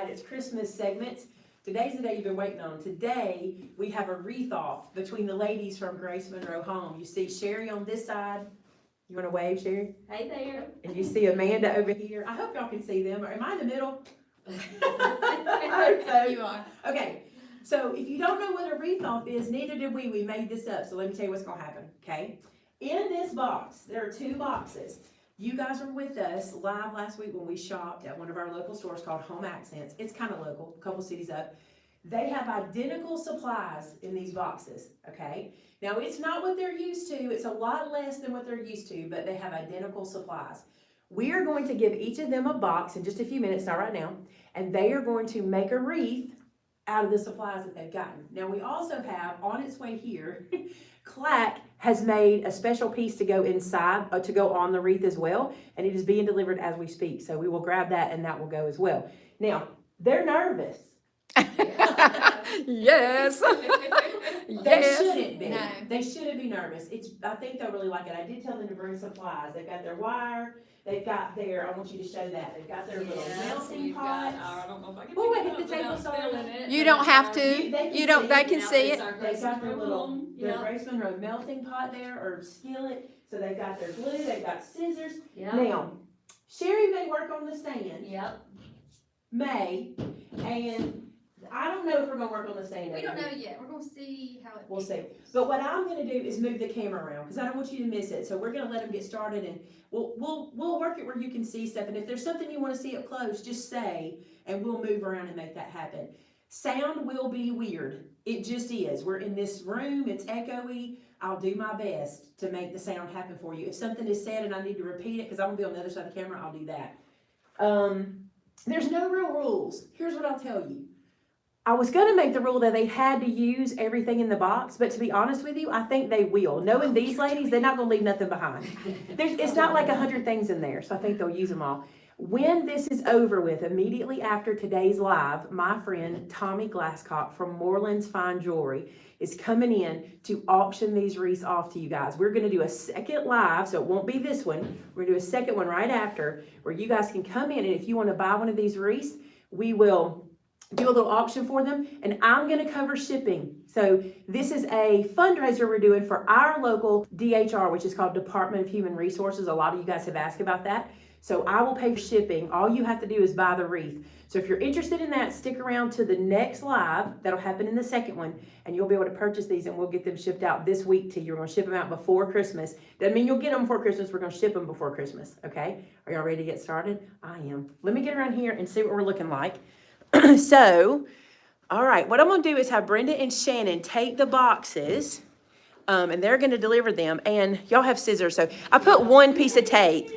It's Christmas segments. Today's the day you've been waiting on. Today, we have a wreath-off between the ladies from Grace Monroe Home. You see Sherry on this side. You want to wave, Sherry? Hey there. And you see Amanda over here. I hope y'all can see them. Am I in the middle? I hope so. You are. Okay, so if you don't know what a wreath-off is, neither did we. We made this up, so let me tell you what's going to happen, okay? In this box, there are 2 boxes. You guys were with us live last week when we shopped at one of our local stores called Home Accents. It's kind of local, a couple cities up. They have identical supplies in these boxes, okay? Now, it's not what they're used to. It's a lot less than what they're used to, but they have identical supplies. We are going to give each of them a box in just a few minutes, not right now, and they are going to make a wreath out of the supplies that they've gotten. Now, we also have, on its way here, CLACK has made a special piece to go inside, to go on the wreath as well, and it is being delivered as we speak. So we will grab that, and that will go as well. Now, they're nervous. Yes. They shouldn't be. No. They shouldn't be nervous. I think they'll really like it. I did tell them to bring supplies. They've got their wire. They've got their, I want you to show that. They've got their little melting pots. I don't know if I can. Oh, wait, hit the table, sorry. You don't have to. They Can see it. They've got their little, their Grace Monroe melting pot there, or skillet. So they've got their glue, they've got scissors. Yep. Now, Sherry may work on the stand. Yep. May, and I don't know if we're gonna work on the stand. We don't know yet. We're gonna see how it. We'll see. But what I'm gonna do is move the camera around, because I don't want you to miss it. So we're gonna let them get started, and we'll work it where you can see stuff. And if there's something you wanna see up close, just say, and we'll move around and make that happen. Sound will be weird. It just is. We're in this room, it's echoey. I'll do my best to make the sound happen for you. If something is said and I need to repeat it, because I'm gonna be on the other side of the camera, I'll do that. There's no real rules. Here's what I'll tell you. I was going to make the rule that they had to use everything in the box, but to be honest with you, I think they will. Knowing these ladies, they're not going to leave nothing behind. It's not like 100 things in there, so I think they'll use them all. When this is over with, immediately after today's live, my friend Tommy Glasscock from Moreland's Fine Jewelry is coming in to auction these wreaths off to you guys. We're going to do a second live, so it won't be this one. We're going to do a second one right after, where you guys can come in, and if you want to buy one of these wreaths, we will do a little auction for them, and I'm going to cover shipping. So this is a fundraiser we're doing for our local DHR, which is called Department of Human Resources. A lot of you guys have asked about that. So I will pay for shipping. All you have to do is buy the wreath. So if you're interested in that, stick around to the next live. That'll happen in the second one, and you'll be able to purchase these, and we'll get them shipped out this week to you. We're going to ship them out before Christmas. Doesn't mean you'll get them before Christmas. We're going to ship them before Christmas, okay? Are y'all ready to get started? I am. Let me get around here and see what we're looking like. So, all right, what I'm going to do is have Brenda and Shannon take the boxes, and they're going to deliver them. And y'all have scissors, so I put one piece of tape.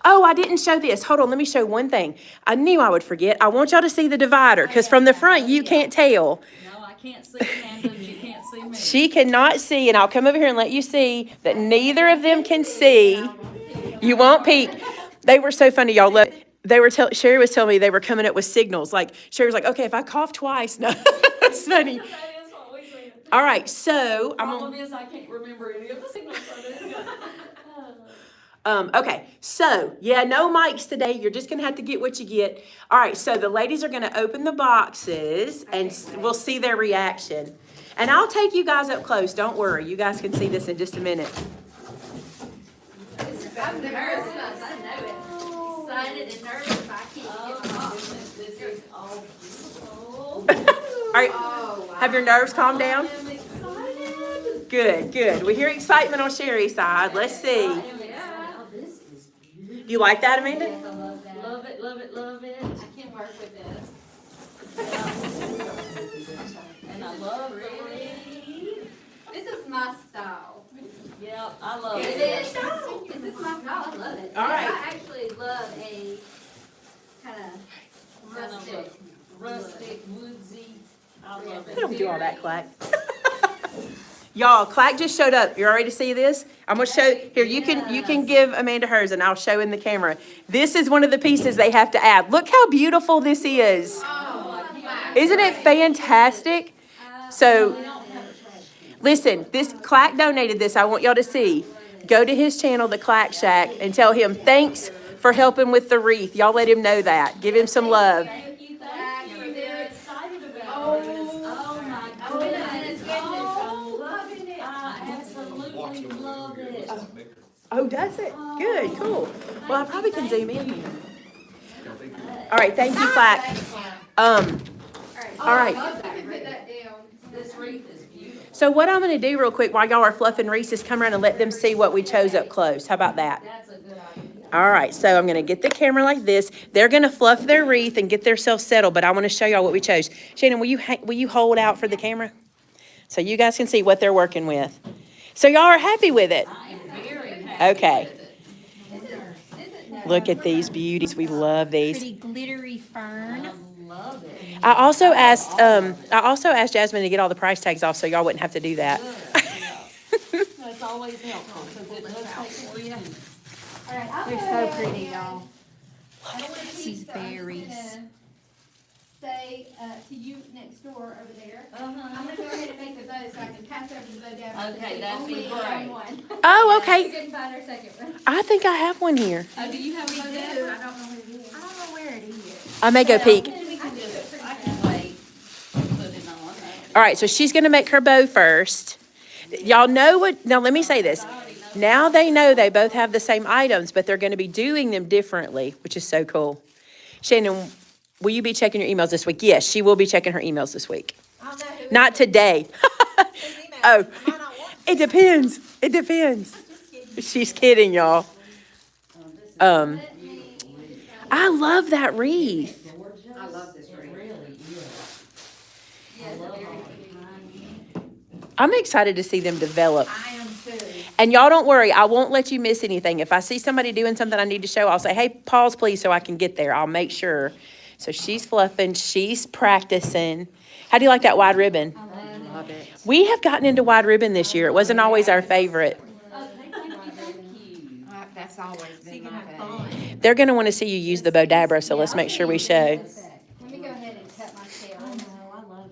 Oh, I didn't show this. Hold on, let me show one thing. I knew I would forget. I want y'all to see the divider, because from the front, you can't tell. No, I can't see Amanda. You can't see me. She cannot see, and I'll come over here and let you see that neither of them can see. You won't peek. They were so funny, y'all. Look. Sherry was telling me they were coming up with signals. Like, Sherry was like, okay, if I cough twice, no, it's funny. That is what we said. All right, so Problem is I can't remember any of the signals. Okay, so, yeah, no mics today. You're just going to have to get what you get. All right, so the ladies are going to open the boxes, and we'll see their reaction. And I'll take you guys up close. Don't worry. You guys can see this in just a minute. I'm nervous. I know it. Excited and nervous. I can't get my goodness. This is all beautiful. All right, have your nerves calmed down? I'm excited. Good. We hear excitement on Sherry's side. Let's see. I am excited. Oh, this is beautiful. Do you like that, Amanda? Yes, I love that. Love it, love it, love it. I can work with this. And I love it. This is my style. Yep, I love Is it. it? This is my style. I love it. All right. I actually love a kind of rustic. Rustic, woodsy. I love it. We don't do all that, Clack. Y'all, Clack just showed up. You ready to see this? I'm gonna show here. You can give Amanda hers, and I'll show in the camera. This is one of the pieces they have to add. Look how beautiful this is. Isn't it fantastic? So, listen, this Clack donated this. I want y'all to see. Go to his channel, the Clack Shack, and tell him thanks for helping with the wreath. Y'all let him know that. Give him some love. Thank you. excited about Oh, this. oh my Oh, goodness. oh, loving it. I absolutely love it. Oh, does it? Good, cool. Well, I probably can zoom in here. All right, thank you, CLACK. All right. Put that down. This wreath is beautiful. So what I'm gonna do real quick while y'all are fluffing Reese's, come around and let them see what we chose up close. How about that? That's a good idea. All right, so I'm gonna get the camera like this. They're gonna fluff their wreath and get themselves settled, but I wanna show y'all what we chose. Shannon, will you hold out for the camera? So you guys can see what they're working with. So y'all are happy with it? I am very happy Okay. with it. Look at these beauties. We love these. Pretty glittery fern. I love it. I also asked Jasmine to get all the price tags off so y'all wouldn't have to do that. That's always helpful because it does take care of you. All right, I'll They're go so ahead pretty, and- y'all. I don't want to These tease, so I'm just berries. gonna say, to you next door over there, I'm Uh-huh. gonna go ahead and make the bow so I can pass over the bow down. Okay, that'd be great. One. Oh, We okay. couldn't find our second one. I think I have one here. Oh, do you have a bow I down? don't know what it is. I don't know where it is. I may go peek. Then we can just, I can wait. Put it on. All right, so she's gonna make her bow first. Y'all know what, now let me say this. Now they know they both have the same items, but they're gonna be doing them differently, which is so cool. Shannon, will you be checking your emails this week? Yes, she will be checking her emails this week. I'll know who Not today. whose email. Oh, I might not want it depends. It depends. She's kidding, y'all. I love that wreath. I love this ring. It really is. I love all I'm excited to see them develop. I am too. And y'all don't worry, I won't let you miss anything. If I see somebody doing something I need to show, I'll say, hey, pause please so I can get there. I'll make sure. So she's fluffing, she's practicing. How do you like that wide ribbon? Love it. We have gotten into wide ribbon this year. It wasn't always our favorite. That's always been my favorite. They're gonna wanna see you use the Bodabra, so let's make sure we show. Let me go ahead and cut my tail.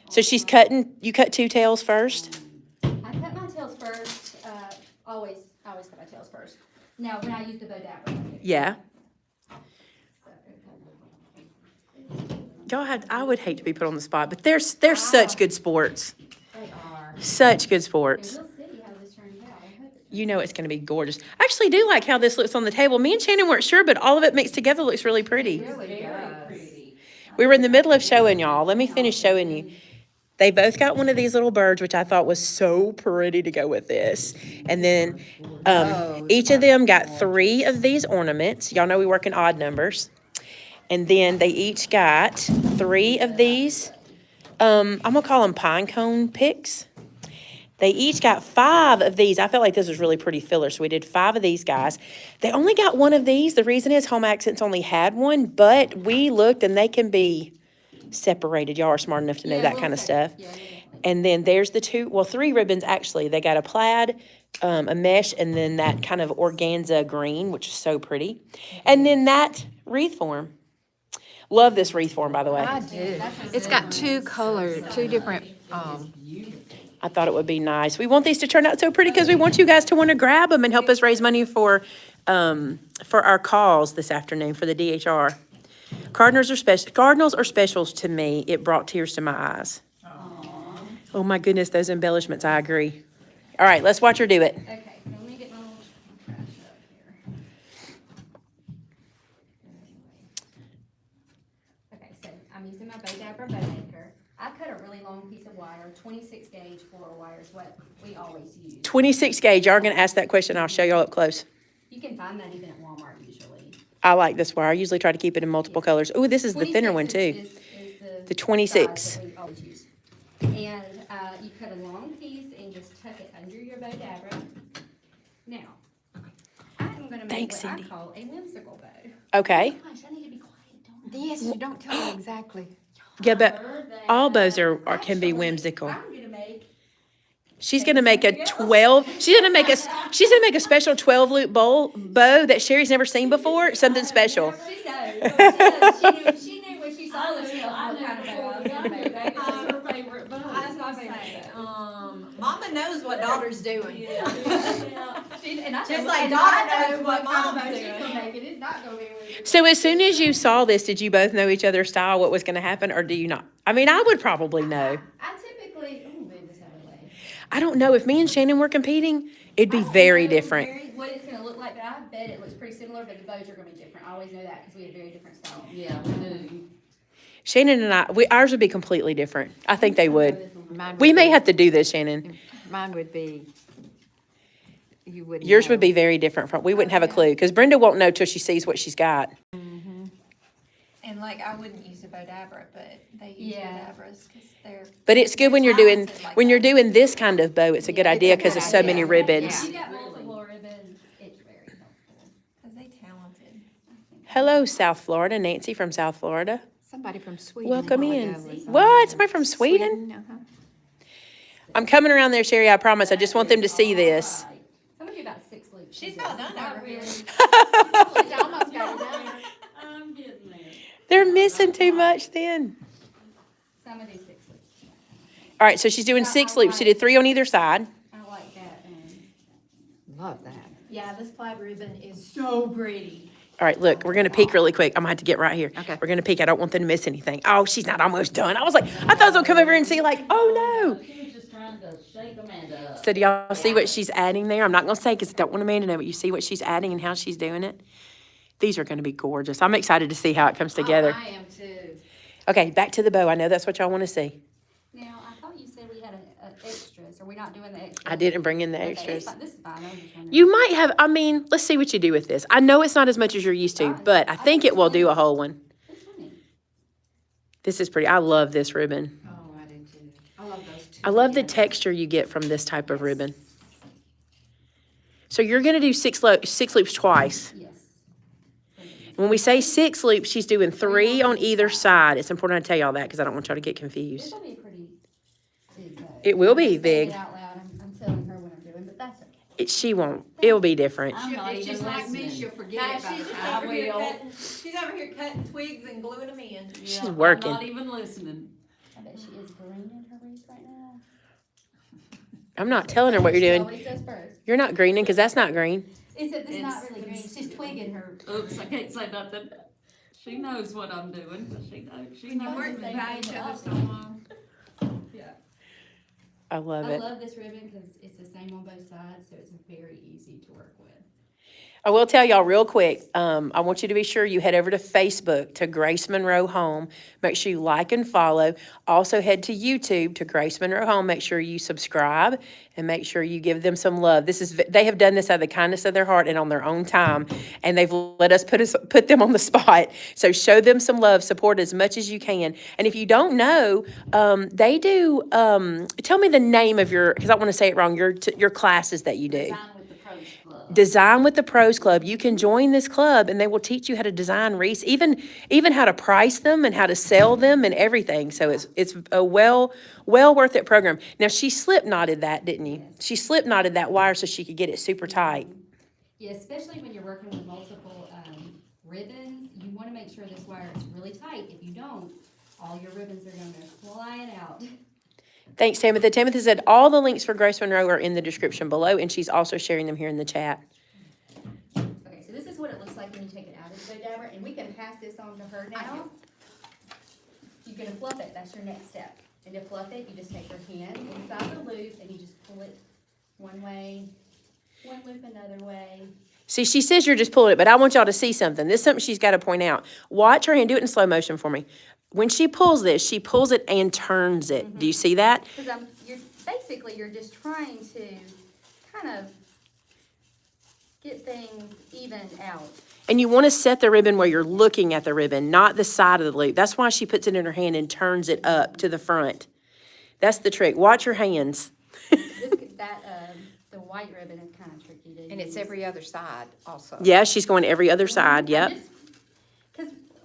So she's cutting, you cut two tails first? I cut my tails first, I always cut my tails first. Now, when I use the bow dabber. Yeah. Y'all had, I would hate to be put on the spot, but they're such good sports. They are. Such good sports. We'll see how this turns out. I hope it- You know it's gonna be gorgeous. I actually do like how this looks on the table. Me and Shannon weren't sure, but all of it mixed together looks really pretty. really Very does. pretty. We were in the middle of showing y'all. Let me finish showing you. They both got one of these little birds, which I thought was so pretty to go with this. And then each of them got 3 of these ornaments. Y'all know we work in odd numbers. And then they each got 3 of these. I'm gonna call them pine cone picks. They each got 5 of these. I felt like this was really pretty filler, so we did 5 of these guys. They only got 1 of these. The reason is Home Accents only had one, but we looked and they can be separated. Y'all are smart enough to know Yeah, that we'll kind of say- stuff. yeah, yeah. And then there's the 3 ribbons actually. They got a plaid, a mesh, and then that kind of organza green, which is so pretty. And then that wreath form. Love this wreath form, by the way. I do. It's got two different, I thought it would be nice. We want these to turn out so pretty because we want you guys to want to grab them and help us raise money for our cause this afternoon for the DHR. Cardinals are specials to me. It brought tears to my eyes. Oh my goodness, those embellishments, I agree. All right, let's watch her do it. Okay, so let me get my little trash up here. Okay, so I'm using my bow dabber bow maker. I cut a really long piece of wire, 26 gauge floral wire is what we always use. 26 gauge, y'all are gonna ask that question. I'll show y'all up close. You can find that even at Walmart usually. I like this wire. I usually try to keep it in multiple colors. Oh, this is the thinner one 26 too. is The 26. size that we always use. And you cut a long piece and just tuck it under your bow dabber. Now, I am gonna make Thanks, what I Cindy. call a whimsical bow. Okay. Gosh, I need to be quiet, don't I? yes, you don't tell me exactly. Yeah, but all bows can be whimsical. I'm gonna make. She's gonna make a 12. She's gonna make a special 12-loop bow that Sherry's never seen before. Something special. She knows. She knew when she saw this stuff what kind of bow I was gonna make. That is her favorite bow. I was gonna say, Mama knows what daughter's doing. And I Just know- like and God I know knows what kind of Mom's bow she's doing. gonna make. It is not gonna be really. So as soon as you saw this, did you both know each other's style, what was gonna happen, or do you not? I mean, I would probably know. I typically, I'm gonna move this out of the way. I don't know, if me and Shannon were competing, it'd be I don't very know different. what it's gonna look like, but I bet it looks pretty similar, but the bows are gonna be different. I always know that, cause we have very different styles. Yeah, we do. Shannon and ours would be completely different. I think they would. Mine We would may be- have to do this, Shannon. Mine would be, you wouldn't Yours would know. be very different from, we wouldn't have a clue, because Brenda won't know till she sees what she's got. And like, I wouldn't use a Bodabra, but they use Yeah. Bodabras because they're. But it's good when you're doing, when you're doing this kind of bow, it's a good Yeah, idea it's a because good of so idea. many ribbons. If you got multiple ribbons, it's very helpful. Because they talented. Hello, South Florida, Nancy from South Florida. Somebody from Sweden. Welcome a while in. ago was on What? there. Somebody from Sweden? Uh-huh. I'm coming around there, Sherry, I promise. I just want them to see this. Alright. I'm gonna do about 6 loops. She's of about this. done Not over here. really. She almost got it done. I'm getting there. They're missing too much then. So I'm gonna do 6 loops. All right, so she's doing 6 loops. She did 3 on either side. I like that. Love that. Yeah, this plaid ribbon is so pretty. All right, look, we're gonna peek really quick. I'm gonna have to get right here. Okay. We're gonna peek. I don't want them to miss anything. Oh, she's not almost done. I was like, I thought I was gonna come over and see like, oh no. She was just trying to shake Amanda up. So do y'all see what she's adding there? I'm not gonna say because I don't want Amanda to know, but you see what she's adding and how she's doing it? These are gonna be gorgeous. I'm excited to see how it comes together. I am too. Okay, back to the bow. I know that's what y'all wanna see. Now, I thought you said we had extras. Are we not doing the extras? I didn't bring in the Okay, it's extras. fine. This is fine. I was just wondering. You might have, I mean, let's see what you do with this. I know it's not as much as you're used to, but I think it will do a whole one. It's funny. This is pretty, I love this ribbon. Oh, I do too. I love those two. I love the together. texture you get from this type of ribbon. So you're gonna do 6 loops twice. Yes. When we say 6 loops, she's doing 3 on either side. It's important I tell y'all that because I don't want y'all to get This confused. will be pretty big though. It will be I'm saying big. it out loud. I'm telling her what I'm doing, but that's okay. She won't, it'll be different. I'm not It's even just like me, listening. she'll forget Nah, it by she's the just time. over here will. cutting, she's over here cutting twigs and gluing them in. Yeah, working. I'm not even listening. I bet she is greening her wreath right now. I'm not telling her what you're She doing. always does first. You're not greening because that's not green. Except it's not It's- really green. She's twigging her. Oops, I can't say nothing. She knows what I'm doing, but she knows, she You knows. worked me. by each other so long. Yeah. I love I it. love this ribbon because it's the same on both sides, so it's very easy to work with. I will tell y'all real quick, I want you to be sure you head over to Facebook to Grace Monroe Home. Make sure you like and follow. Also head to YouTube to Grace Monroe Home. Make sure you subscribe and make sure you give them some love. They have done this out of the kindness of their heart and on their own time, and they've let us put them on the spot. So show them some love, support as much as you can. And if you don't know, they do, tell me the name of your, because I want to say it wrong, your classes that you do. Design with the Pros Club. Design with the Pros Club. You can join this club and they will teach you how to design wreaths, even how to price them and how to sell them and everything. So it's a well worth it program. Now she slip knotted that, didn't you? She slip knotted that wire so she could get it super tight. Yeah, especially when you're working with multiple ribbons, you want to make sure this wire is really tight. If you don't, all your ribbons are going to fly out. Thanks, Tamitha. Tamitha said all the links for Grace Monroe are in the description below, and she's also sharing them here in the chat. Okay, so this is what it looks like when you take it out of the dabber, and we can pass this on to her now. You're gonna fluff it, that's your next step. And to fluff it, you just take your hand inside the loop and you just pull it one way, one loop another way. See, she says you're just pulling it, but I want y'all to see something. This is something she's got to point out. Watch her hand. Do it in slow motion for me. When she pulls this, she pulls it and turns it. Do you see that? Because you're just trying to kind of get things evened out. And you want to set the ribbon where you're looking at the ribbon, not the side of the loop. That's why she puts it in her hand and turns it up to the front. That's the trick. Watch her hands. The white ribbon is kind of tricky to And it's use. every other side also. Yeah, she's going every other side. Yep.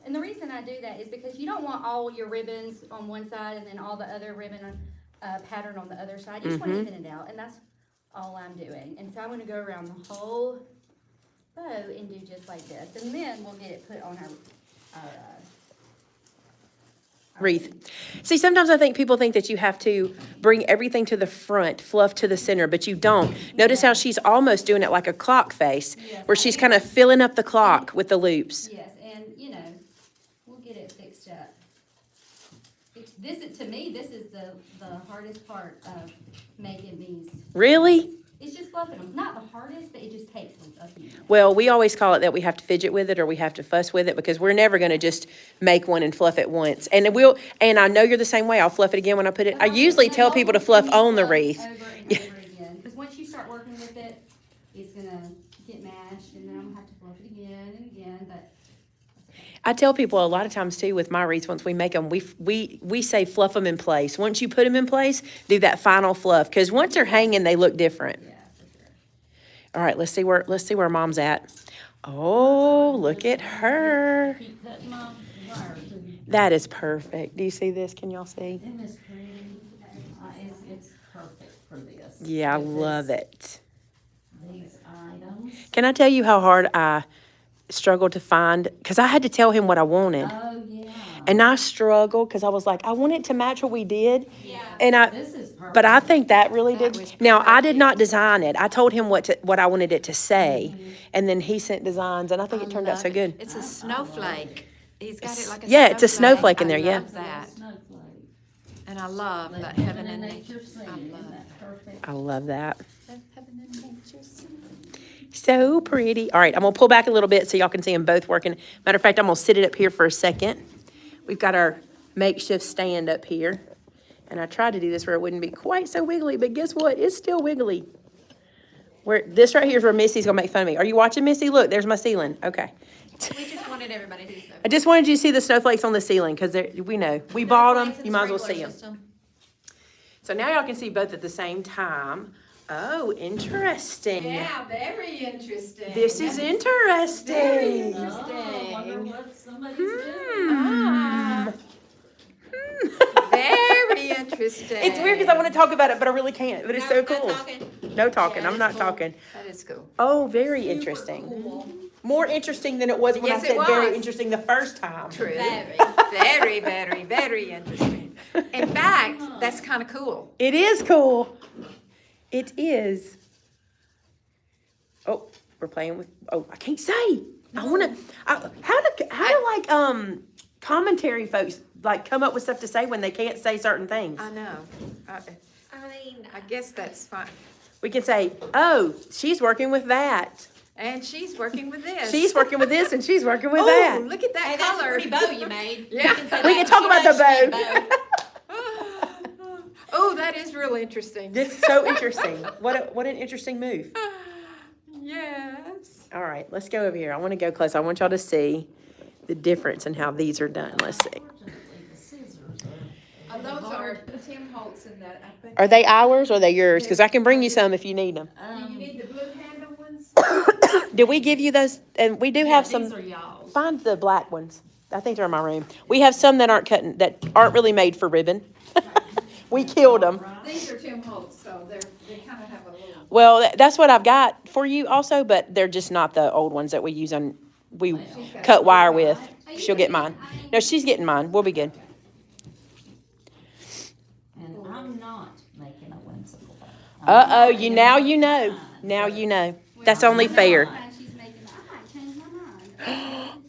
And the reason I do that is because you don't want all your ribbons on one side and then all the other ribbon pattern on the other side. You just want to even it out, and that's all I'm doing. And so I'm going to go around the whole bow and do just like this, and then we'll get it put on Wreath. See, sometimes I think people think that you have to bring everything to the front, fluff to the center, but you don't. Notice how she's almost doing it like a clock face, Yes, where I she's am. kind of filling up the clock with the loops. Yes, and you know, we'll get it fixed up. To me, this is the hardest part of making these. Really? It's just fluffing them. Not the hardest, but it just takes a few minutes. Well, we always call it that we have to fidget with it or we have to fuss with it because we're never going to just make one and fluff it once. And and I know you're the same way. I'll fluff it again when I put it. I usually tell people to fluff on the wreath. Over and over again, because once you start working with it, it's gonna get mashed, and then I'm gonna have to fluff it again and again, but. I tell people a lot of times too with my wreaths, once we make them, we say fluff them in place. Once you put them in place, do that final fluff because once they're hanging, they look different. Yeah, for sure. All right, let's see where Mom's at. Oh, look at her. Keep cutting off the wires and, That is perfect. Do you see this? Can y'all see? isn't this pretty? It's perfect for this. Yeah, I With love this- it. These items. Can I tell you how hard I struggled to find? Because I had to tell him what I wanted. Oh, yeah. And I struggled because I was like, I want it to match what we did. Yeah. And This is perfect. but I think that really That did. was Now, I did not design it. I told him what I wanted it to say. And then he sent designs and I think it turned out so good. It's a snowflake. He's got it like a Yeah, it's a snowflake in there, I yeah. love that. Snowflake. And I love Let that heaven heaven and and nature nature. sing. I Isn't love that perfect? I love that. that heaven and nature sing. So pretty. All right, I'm gonna pull back a little bit so y'all can see them both working. Matter of fact, I'm gonna sit it up here for a second. We've got our makeshift stand up here. And I tried to do this where it wouldn't be quite so wiggly, but guess what? It's still wiggly. This right here is where Missy's gonna make fun of me. Are you watching, Missy? Look, there's my ceiling. Okay. We just wanted everybody to know. I just wanted you to see the snowflakes on the ceiling because we know. We bought them. Snowflakes and You might as well sprinkler see them. system. So now y'all can see both at the same time. Oh, interesting. Yeah, very interesting. This is interesting. Oh, I wonder what somebody's Hmm. doing. Very interesting. It's weird because I want to talk about it, but I really can't. But it's so No, cool. not talking. No talking. Yeah, I'm it's not cool. talking. That is cool. Oh, very interesting. Cool. More interesting than it was when Yes, I it said very was. interesting the first time. True. Very. Very, very, very interesting. In fact, that's kind of cool. It is cool. It is. Oh, we're playing with. Oh, I can't say. I want to. How do like commentary folks like come up with stuff to say when they can't say certain things? I know. I I mean, guess that's fine. We can say, "Oh, she's working with that. And she's working with this. She's working with this, and she's working with Oh, that." look at that hey, that's a color. pretty bow you made. Yeah. Say We that. can talk She about knows the she bow. made Oh, that is real interesting. This is so interesting. What an interesting move. Yes. All right, let's go over here. I want to go close. I want y'all to see the difference in how these are done. Let's see. Unfortunately, the scissors are. Those are Tim Holtz and that, I think. Are they ours or are they yours? Because I can bring you some if you need them. Do you need the blue handle ones? Did we give you those? And we do have These some. are y'all's. Find the black ones. I think they're in my room. We have some that aren't really made for ribbon. We killed them. These are Tim Holtz, so they kind of have a little. Well, that's what I've got for you also, but they're just not the old ones that we cut wire with. She'll get mine. No, she's getting mine. We'll be good. And I'm not making a whimsical bow. Uh-oh, now you know. Now you know. That's only fair. And she's making, I might change my mind.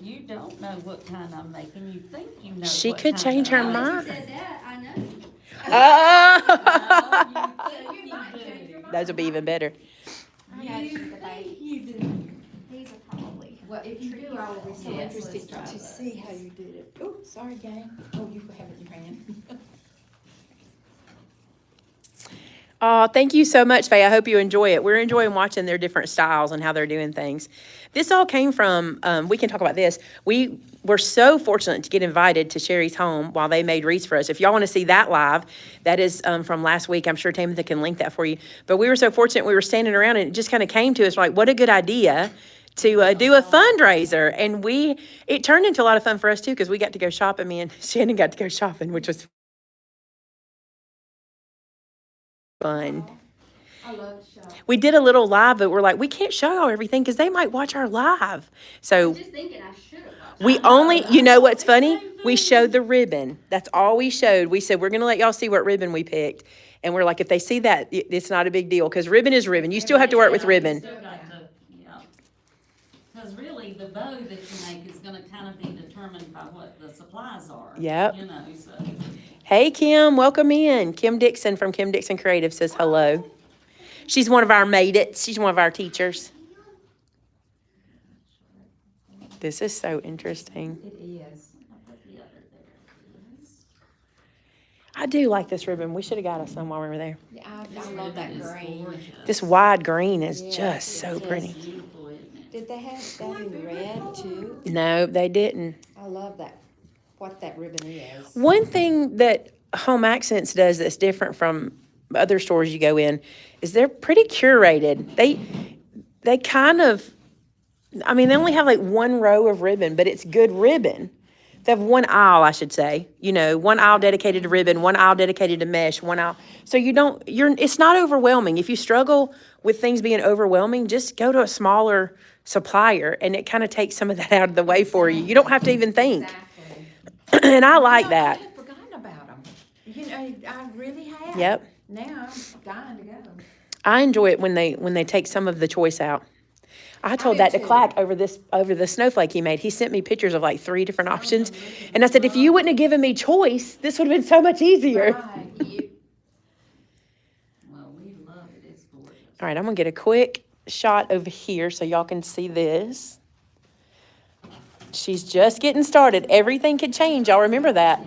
You don't know what kind I'm making. You think you know. She what could kind change her I'm When mind. she said that, I know. Oh! making. You might change your mind. Those will be even better. You do. These are probably. Well, if you do, I will be so Yes, interested let's try to those. see how you did it. Oh, sorry, gang. Oh, you have it in your hand. Oh, thank you so much, Faye. I hope you enjoy it. We're enjoying watching their different styles and how they're doing things. This all came from, we can talk about this. We were so fortunate to get invited to Sherry's home while they made wreaths for us. If y'all want to see that live, that is from last week. I'm sure Tamitha can link that for you. But we were so fortunate. We were standing around and it just kind of came to us like, what a good idea to do a fundraiser. And it turned into a lot of fun for us too because we got to go shopping. Me and Shannon got to go shopping, which was fun. I love to shop. We did a little live, but we're like, we can't show y'all everything because they might watch our live. I So was just thinking I should have watched. we only, you know what's funny? We showed the ribbon. That's all we showed. We said, we're going to let y'all see what ribbon we picked. And we're like, if they see that, it's not a big deal because ribbon is ribbon. You still have to work with ribbon. Still got to, yeah. Because really, the bow that you make is gonna kind of be determined by what the supplies are. Yep. You know, so. Hey, Kim, welcome in. Kim Dixon from Kim Dixon Creative says hello. She's one of our MaymayMadeIts. She's one of our teachers. This is so interesting. It is. I'll put the other there. I do like this ribbon. We should have got us some while we were there. Yeah, I love that It's green. gorgeous. This wide green is Yeah, just so it's pretty. Beautiful, isn't it? Did they have that in red too? No, they didn't. I love that, what that ribbon is. One thing that Home Accents does that's different from other stores you go in is they're pretty curated. They kind of, I mean, they only have like one row of ribbon, but it's good ribbon. They have one aisle, I should say. You know, one aisle dedicated to ribbon, one aisle dedicated to mesh, one aisle. So it's not overwhelming. If you struggle with things being overwhelming, just go to a smaller supplier and it kind of takes some of that out of the way for you. You don't have to even think. Exactly. And I like No, that. I had forgotten about them. You know, I really have. Yep. Now I'm dying to go. I enjoy it when they take some of the choice out. I told do that to too. Clack over the snowflake he made. He sent me pictures of like 3 different options. And I said, if you wouldn't have given me choice, this would have been so much easier. Right, Well, we love it, it's gorgeous. All right, I'm gonna get a quick shot over here so y'all can see this. She's just getting started. Everything could change. Y'all remember that.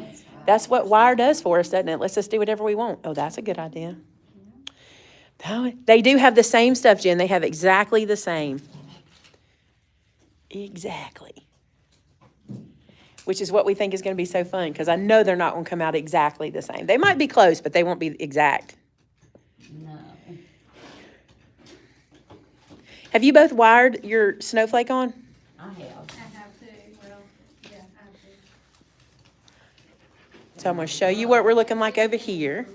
That's what wire does for us, doesn't it? Lets us do whatever we want. Oh, that's a good idea. They do have the same stuff, Jen. They have exactly the same. Exactly. Which is what we think is going to be so fun because I know they're not going to come out exactly the same. They might be close, but they won't be exact. No. Have you both wired your snowflake on? I have. I have to, well, yeah, I have to. So I'm going to show you what we're looking like over here.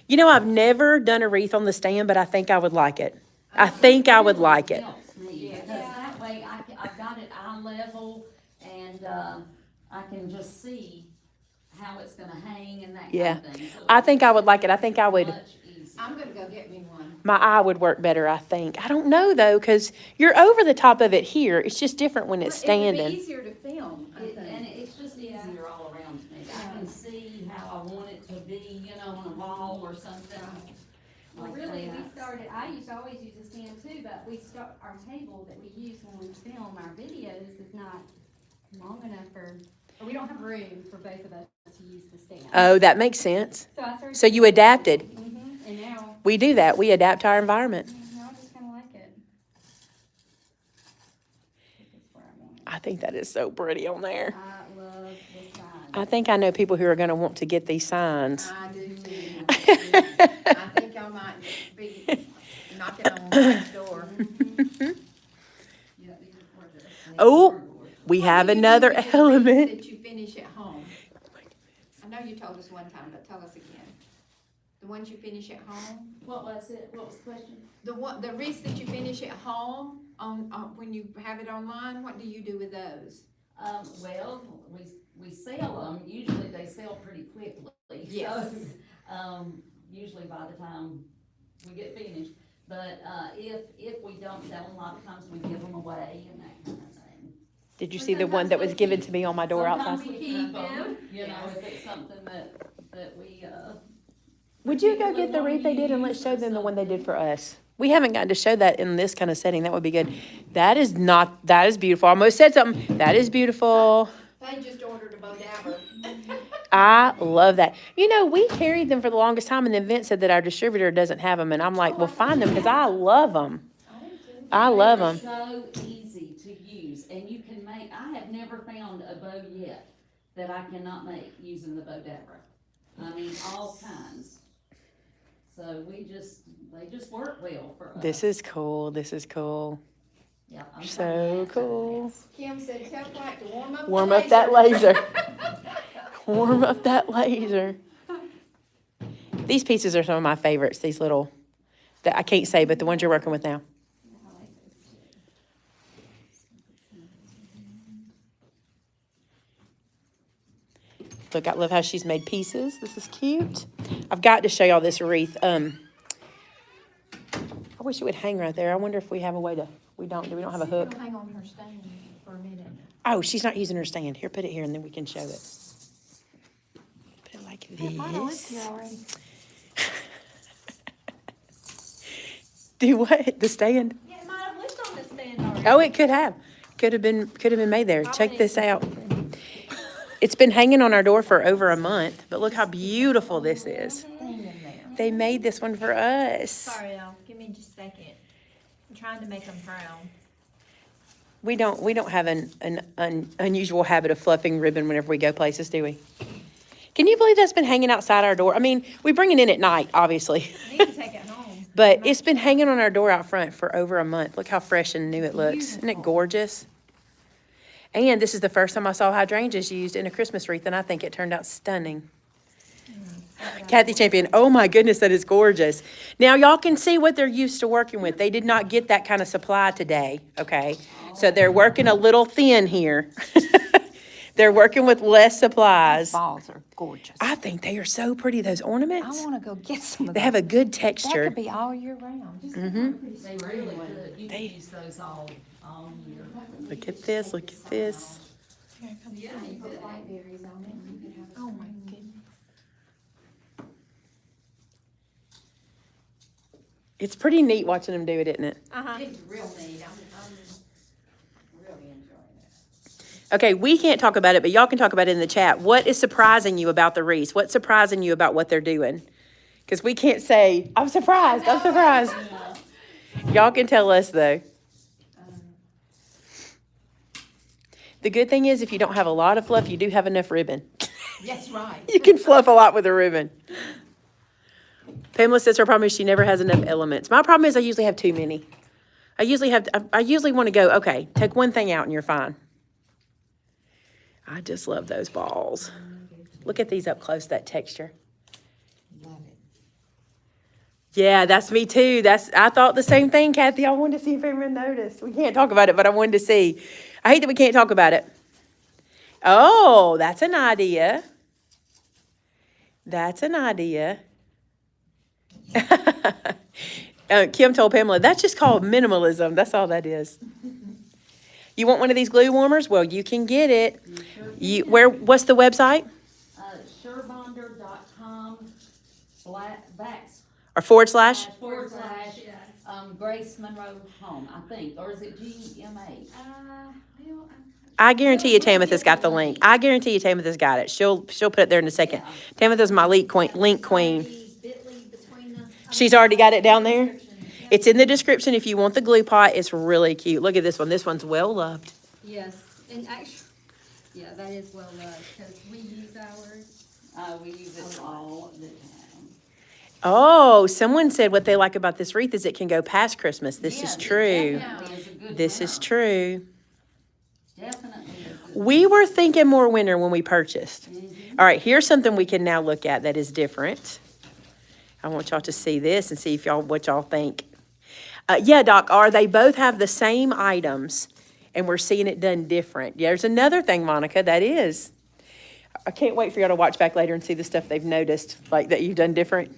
You know, I've never done a wreath on the stand, but I think I would like it. I think I would like it. Helps me, because that way I've got it eye level and, I can just see how it's gonna hang and that kind Yeah. of thing. So I think I would like it. I think I would, much easier. I'm gonna go get me one. my eye would work better, I think. I don't know though, because you're over the top of it here. It's just different when it's It would standing. be easier to film, I think. And it's just easier all around to me. I can see how I want it to be, you know, on a wall or something. Well, like really, we that. started, I used to always use a stand too, but our table that we use when we film our videos is not long enough or we don't have room for both of us to use the stand. Oh, that makes sense. So I started. So you adapted. And now, We do that. We adapt to our environment. now I just kinda like it. That's where I want it. I think that is so pretty on there. I love this sign. I think I know people who are going to want to get these signs. I do too. I think I might be knocking on my door. Yeah, these are gorgeous. Oh, we have What do you another do with the wreaths element. that you finish at home? I know you told us one time, but tell us again. The ones you finish at home? What was it? What was the question? The wreaths that you finish at home on, when you have it online, what do you do with those? Well, we sell them, usually they sell pretty quickly. Yes. So, usually by the time we get finished, but, if we don't sell them, a lot of times we give them away and that kind of thing. Did you see the one that was given to me on my door Sometimes outside? we keep them, you know, if it's something that we, Would you go get the wreath they did and let's show them the one they did for us? We haven't gotten to show that in this kind of setting. That would be good. That is beautiful. I almost said something. That is beautiful. They just ordered a bow dabber. I love that. You know, we carried them for the longest time and then Vince said that our distributor doesn't have them. And I'm like, well, find them because I love them. I love them. so easy to use, and you can make, I have never found a bow yet that I cannot make using the bow dabber. I mean, all kinds. So they just work well for us. This is cool. This is cool. Yeah, I'm So trying to cool. Kim said, tell Clack to warm up the Warm up that laser. Warm up that laser. These pieces are some of my favorites, these little, that I can't say, but the ones you're working with now. I like this too. Look, I love how she's made pieces. This is cute. I've got to show y'all this wreath. I wish it would hang right there. I wonder if we have a way to, we don't have a hook. Hang on her stand for a minute. Oh, she's not using her stand. Here, put it here and then we can show it. Put it like this. already. Do what? The stand? Yeah, it might have lived on the stand already. Oh, it could have. Could have been made there. Check this out. It's been hanging on our door for over a month, but look how beautiful this is. They made this one for us. Sorry, y'all. Give me just a second. I'm trying to make them frown. We don't have an unusual habit of fluffing ribbon whenever we go places, do we? Can you believe that's been hanging outside our door? I mean, we bring it in at night, obviously. I need to take it home. But it's been hanging on our door out front for over a month. Look how fresh and new it looks. Isn't it gorgeous? And this is the first time I saw hydrangeas used in a Christmas wreath, and I think it turned out stunning. Kathy Champion, oh my goodness, that is gorgeous. Now, y'all can see what they're used to working with. They did not get that kind of supply today, okay? So they're working a little thin here. They're working with less supplies. Balls are gorgeous. I think they are so pretty, those ornaments. I wanna go get some of They those. have a good That texture. could be all year round. Mm-hmm. They really could. You They- can use those all year. Look at this, look at this. Yeah, you put blackberries on it, and you could have. Oh my goodness. It's pretty neat watching them do it, isn't it? Uh-huh. It's real neat. I'm really enjoying it. Okay, we can't talk about it, but y'all can talk about it in the chat. What is surprising you about the wreaths? What's surprising you about what they're doing? Because we can't say, I'm surprised, I'm surprised. Y'all can tell us, though. The good thing is, if you don't have a lot of fluff, you do have enough ribbon. That's right. You can fluff a lot with a ribbon. Pamela says her problem is she never has enough elements. My problem is I usually have too many. I usually want to go, okay, take one thing out and you're fine. I just love those balls. Look at these up close, that texture. Love it. Yeah, that's me too. I thought the same thing, Kathy. I wanted to see if anyone noticed. We can't talk about it, but I wanted to see. I hate that we can't talk about it. Oh, that's an idea. That's an idea. Kim told Pamela, that's just called minimalism. That's all that is. You want one of these glue warmers? Well, you can get it. What's the website? Surebonder.com Or forward slash? / Grace Monroe Home, I think, or is it GMA? I guarantee you Tamitha's got the link. I guarantee you Tamitha's got it. She'll put it there in a second. Yeah. Tamitha's my link queen. She's already got it down there? It's in the description if you want the glue pot. It's really cute. Look at this one. This one's well loved. Yes, and actually, yeah, that is well loved, because we use ours. We use it all the time. Oh, someone said what they like about this wreath is it can go past Christmas. This is Yes, it true. definitely is a good This is winner. true. Definitely a good We were thinking more winter when we purchased. Mhm. All right, here's something we can now look at that is different. I want y'all to see this and see if what y'all think. Yeah, Doc, they both have the same items, and we're seeing it done different. There's another thing, Monica, that is. I can't wait for y'all to watch back later and see the stuff they've noticed, like that you've done different.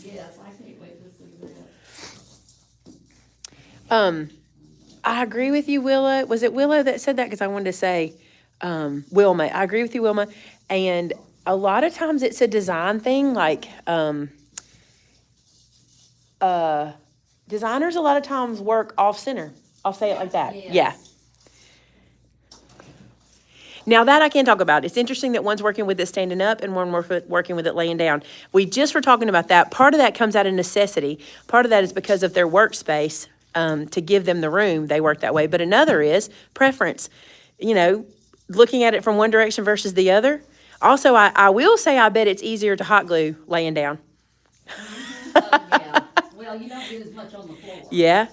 Yes, I can't wait to see that. I agree with you, Willow. Was it Willow that said that? Because I wanted to say Wilma. I agree with you, Wilma. And a lot of times it's a design thing, like designers a lot of times work off-center. I'll say it like that. Yes. Yeah. Now that I can talk about. It's interesting that one's working with it standing up and one working with it laying down. We just were talking about that. Part of that comes out of necessity. Part of that is because of their workspace, to give them the room, they work that way. But another is preference. You know, looking at it from one direction versus the other. Also, I will say I bet it's easier to hot glue laying down. Oh, yeah. Well, you don't get as much on the floor. Yeah.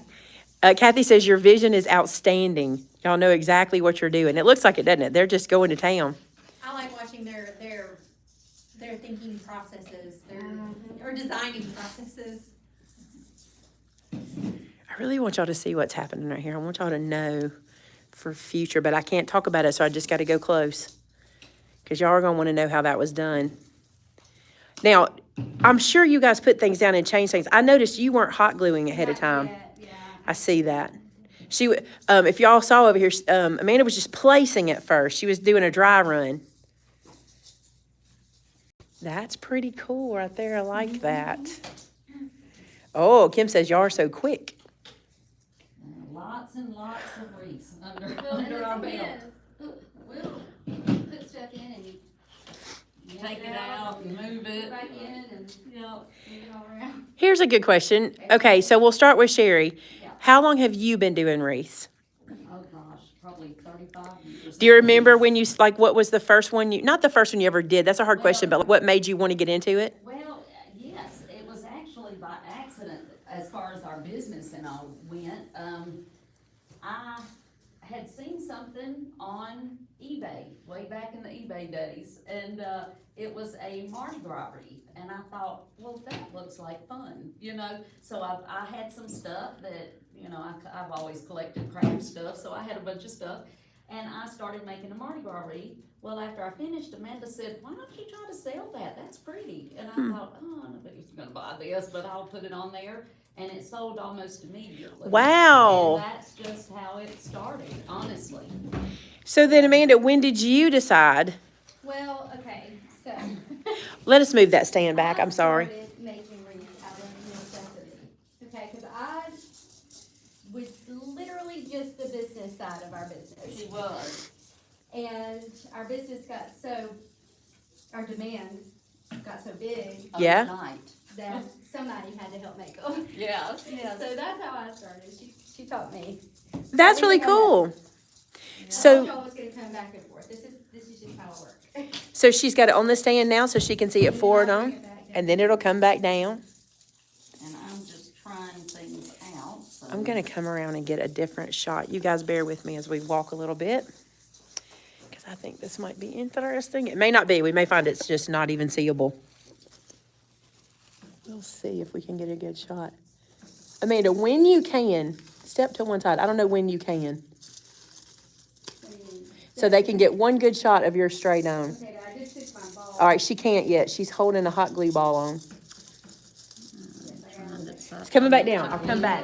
Kathy says your vision is outstanding. Y'all know exactly what you're doing. It looks like it, doesn't it? They're just going to town. I like watching their their thinking processes, or designing processes. I really want y'all to see what's happening right here. I want y'all to know for future, but I can't talk about it, so I just got to go close. Because y'all are going to want to know how that was done. Now, I'm sure you guys put things down and changed things. I noticed you weren't hot gluing ahead of time. Yeah. I see that. She, if y'all saw over here, Amanda was just placing it first. She was doing a dry run. That's pretty cool right there. I like that. Oh, Kim says y'all are so quick. Lots and lots of wreaths under And our the thing belt. is, we'll put stuff in and you Take it out and move put it it. back in and, you know, move it all around. Here's a good question. Okay, so we'll start with Sherry. Yeah. How long have you been doing wreaths? Oh gosh, probably 35 years. Do you remember when you, like, what was the first one you, not the first one you ever did, that's a hard question, but what made you want to get into it? Well, yes, it was actually by accident as far as our business and all went. I had seen something on eBay, way back in the eBay days, and it was a Mardi Gras wreath, and I thought, well, that looks like fun, you know? So I had some stuff that, you know, I've always collected craft stuff, so I had a bunch of stuff, and I started making a Mardi Gras wreath. Well, after I finished, Amanda said, why don't you try to sell that? That's pretty. And I thought, oh, nobody's gonna buy this, but I'll put it on there. And it sold almost immediately. Wow. And that's just how it started, honestly. So then, Amanda, when did you decide? Well, okay, so. Let us move that stand back, I'm sorry. I started making wreaths out of necessity, okay, because I was literally just the business side of our business. She was. And our business got so, our demand got so big Yeah. Overnight. that somebody had to help make them. Yes, yes. So that's how I started. She taught me. That's really cool. So, I was gonna come back and forth. This is just how it works. so she's got it on the stand now so she can see it forward I'll bring on, it back down. and then it'll come back down. And I'm just trying things out, so. I'm gonna come around and get a different shot. You guys bear with me as we walk a little bit. Because I think this might be interesting. It may not be. We may find it's just not even seeable. We'll see if we can get a good shot. Amanda, when you can, step to one side. I don't know when you can. So they can get one good shot of your straight on. Okay, I just took my ball. All right, she can't yet. She's holding a hot glue ball on. It's coming back down. I'll come back.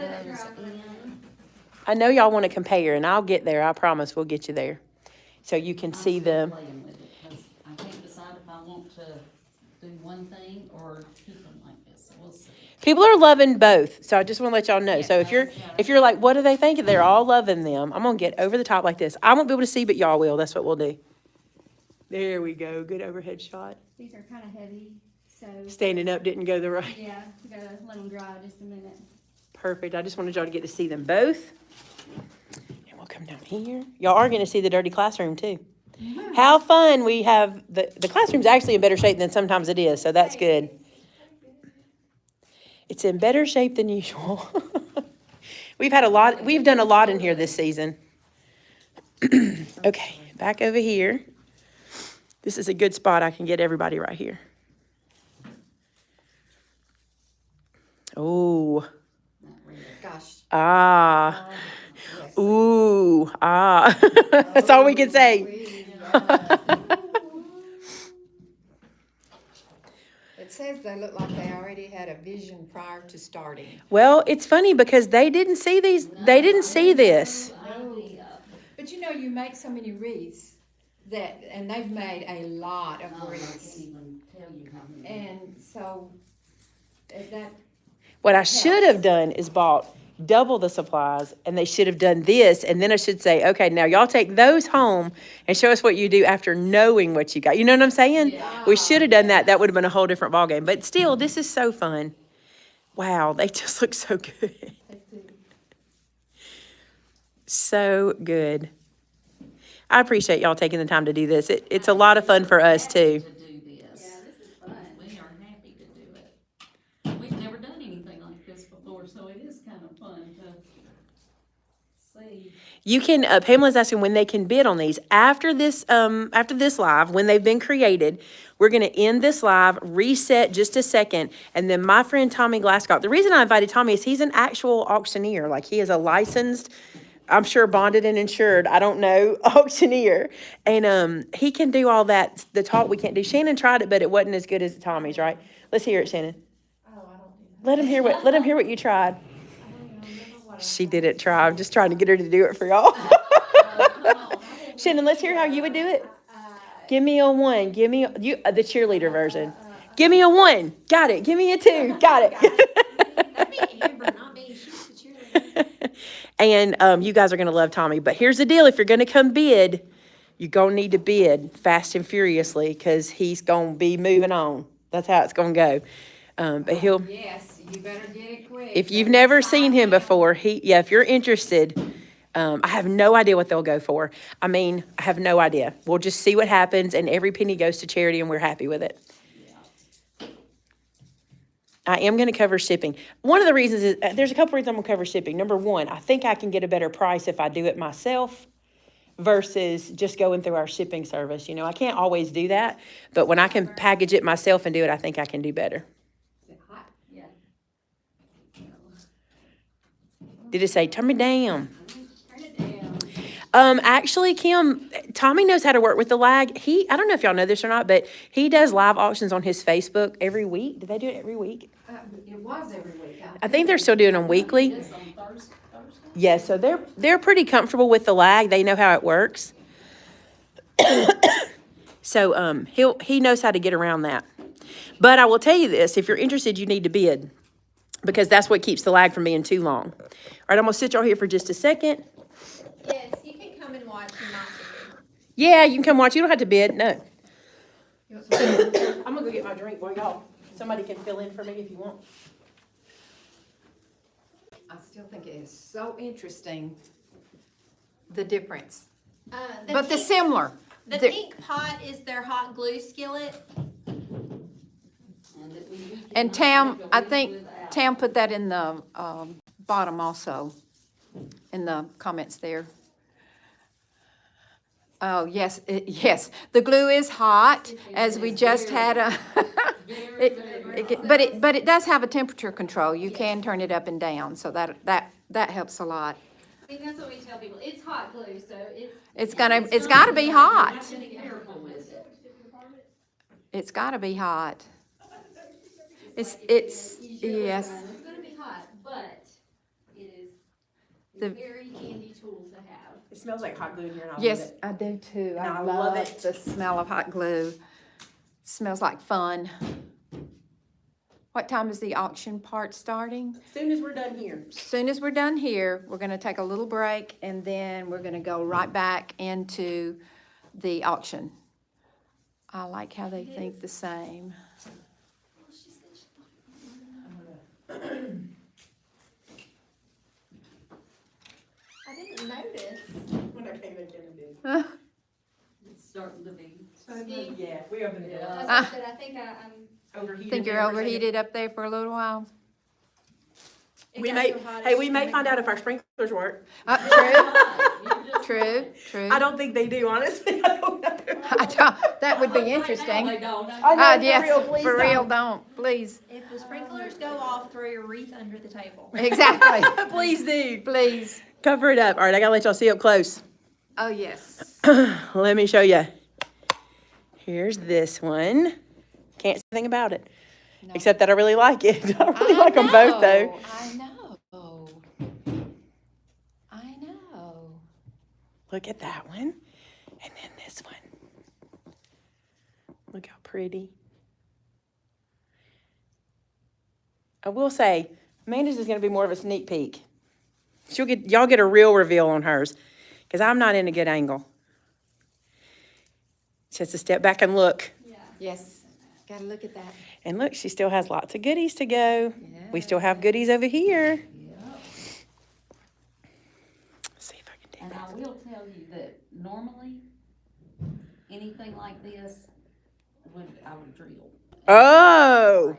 I know y'all want to compare, and I'll get there. I promise we'll get you there. So you can see I'm still the, playing with it, 'cause I can't decide if I want to do one thing or keep them like this, so we'll see. people are loving both. So I just want to let y'all know. So if you're like, what do they think? They're all loving them. I'm going to get over the top like this. I won't be able to see, but y'all will. That's what we'll do. There we go. Good overhead shot. These are kind of heavy, so, Standing up didn't go the right. yeah, we gotta let them dry just a minute. Perfect. I just wanted y'all to get to see them both. And we'll come down here. Y'all are going to see the dirty classroom too. How fun we have. The classroom's actually in better shape than sometimes it is, so that's good. It's in better shape than usual. We've done a lot in here this season. Okay, back over here. This is a good spot. I can get everybody right here. Oh, Not really. Gosh. ah, Yes. ooh, ah. That's all we can say. It says they look like they already had a vision prior to starting. Well, it's funny because they didn't see these. They didn't see this. But you know, you make so many wreaths that, and they've made a lot of Oh, I can't wreaths. even tell you how many. And so, that, What I should have done is bought double the supplies, and they should have done this, and then I should say, okay, now y'all take those home and show us what you do after knowing what you got. You know what I'm saying? Yeah. We should have done that. That would have been a whole different ballgame. But still, this is so fun. Wow, they just look so good. So good. I appreciate y'all taking the time to do this. It's a lot of fun for us too. To do this. Yeah, this is fun. We are happy to do it. We've never done anything like this before, so it is kind of fun to see. You can, Pamela's asking when they can bid on these. After this live, when they've been created, we're gonna end this live, reset just a second, and then my friend Tommy Glasscock, the reason I invited Tommy is he's an actual auctioneer. Like, he is a licensed, I'm sure bonded and insured, I don't know, auctioneer. And he can do all that, the talk we can't do. Shannon tried it, but it wasn't as good as Tommy's, right? Let's hear it, Shannon. Oh, I don't do that. Let him hear what you tried. She didn't try. I'm just trying to get her to do it for y'all. Shannon, let's hear how you would do it. Give me a 1. Give me the cheerleader version. Give me a 1. Got it. Give me a 2. Got it. That'd be Amber, not me. She's the cheerleader. And you guys are gonna love Tommy. But here's the deal: if you're gonna come bid, you're gonna need to bid fast and furiously because he's gonna be moving on. That's how it's gonna go. But he'll. Yes, you better get it quick. If you've never seen him before, if you're interested, I have no idea what they'll go for. I mean, I have no idea. We'll just see what happens, and every penny goes to charity, and we're happy with it. I am going to cover shipping. One of the reasons is, there's a couple reasons I'm going to cover shipping. Number one, I think I can get a better price if I do it myself versus just going through our shipping service. You know, I can't always do that, but when I can package it myself and do it, I think I can do better. Is it hot? Yeah. Did it say, turn me down? Turn it down. Actually, Kim, Tommy knows how to work with the lag. I don't know if y'all know this or not, but he does live auctions on his Facebook every week. Do they do it every week? It was every week. I think they're still doing them weekly. This on Thursday. Yeah, so they're pretty comfortable with the lag. They know how it works. So he knows how to get around that. But I will tell you this, if you're interested, you need to bid because that's what keeps the lag from being too long. All right, I'm gonna sit y'all here for just a second. Yes, you can come and watch and not to. Yeah, you can come watch. You don't have to bid. No. You want some? I'm gonna go get my drink while y'all. Somebody can fill in for me if you want. I still think it is so interesting, the difference. But the pink, similar. the the- pink pot is their hot glue skillet. And Tam, I think Tam put that in the bottom also, in the comments there. Oh, yes, yes. The glue is hot, as we just had a, but it does have a temperature control. You can turn it up and down, so that helps a lot. I think that's what we tell people. It's hot glue, so It's gotta be hot. Be careful with it. It's gotta be hot. It's, yes. It's gonna be hot, but it is The- a very handy tool to have. It smells like hot glue in here and I love Yes, it. I do too. And I love it. The smell of hot glue. Smells like fun. What time is the auction part starting? As soon as we're done here. Soon as we're done here, we're gonna take a little break and then we're gonna go right back into the auction. I like how they think the same. I didn't notice. When I came in, Kevin did. It's starting to be. Yeah, we opened it up. That's what I said. I think I'm Overheated. Think you're there for a second. overheated up there for a little while? It We got may, so hot, hey, it's we may coming find out out. if our sprinklers work. True, true. I don't think they do, honestly. I don't know. That would be interesting. They don't. I know, for Yes, real, please for real, don't. don't, please. If the sprinklers go off, throw your wreath under the table. Exactly, Please do. please. Cover it up. All right, I gotta let y'all see up close. Oh, yes. Let me show you. Here's this one. Can't say anything about it, except that I really like it. I really like them both, though. I know. I know. Look at that one, and then this one. Look how pretty. I will say, Amanda's is gonna be more of a sneak peek. Y'all get a real reveal on hers, because I'm not in a good angle. Just to step back and look. Yes, gotta look at that. And look, she still has lots of goodies to go. We still have goodies over here. Let's see if I can And do I that. will tell you that normally, anything like this, I would drill. Oh,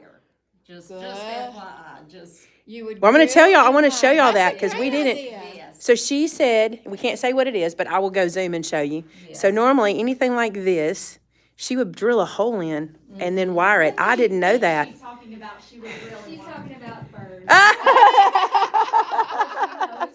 Just Good. FYI, just, You would. Well, I'm gonna tell y'all, I wanna really show y'all like- that, 'cause we That's a great didn't- idea. yes. So she said, we can't say what it is, but I will go zoom and show you. So Yes. normally, anything like this, she would drill a hole in and then wire it. I didn't know that. She's talking about she was drilling She's one. talking about birds. I I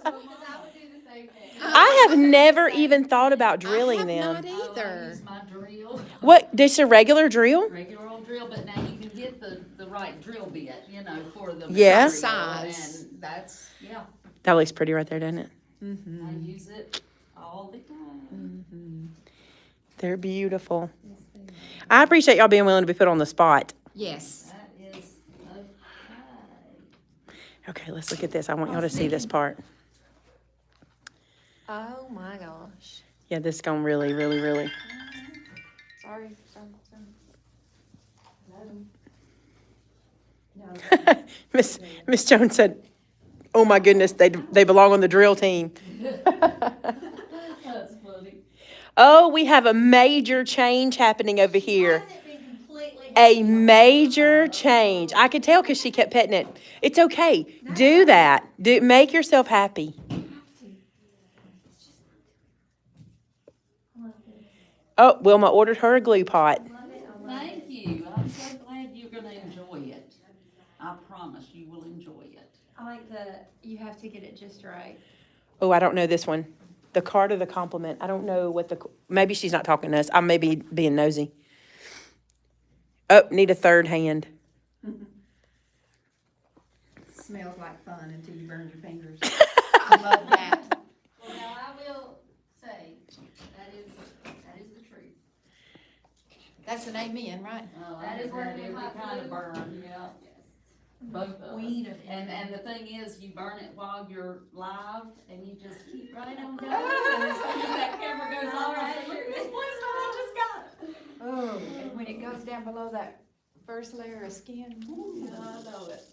would do the same thing. have never even thought about drilling I have them. not Oh, I either. use my drill. What, just a regular drill? Regular old drill, but now you can get the right drill bit, you know, for the. Yeah. material, Size. And that's, yeah, That looks pretty right there, doesn't it? I use it all the time. They're beautiful. I appreciate y'all being willing to be put on the spot. Yes. That is, okay. Okay, let's look at this. I want y'all to see this part. Oh, my gosh. Yeah, this is gonna really, really, really. Sorry. Miss Jones said, "Oh my goodness, they belong on the drill team." That's funny. Oh, we have a major change happening over here. Hasn't been completely. A major change. I could tell because she kept petting it. It's okay. Do that. Make yourself happy. Oh, Wilma ordered her a glue pot. Thank you. I'm so glad you're gonna enjoy it. I promise you will enjoy it. I like you have to get it just right. Oh, I don't know this one. The card or the compliment. I don't know what maybe she's not talking to us. I may be being nosy. Oh, need a third hand. Smells like fun until you burn your fingers. I love that. Well, now I will say, that is the truth. That's an amen, right? Oh, That I is have working had every hot kind of glue. burn, yeah. Both of us. Queen of And the thing is, you burn it while you're live, and you just keep right on going. And as soon as that camera goes off, I say, look at this place that I just got. Oh, and when it goes down below that first layer of skin. I know it.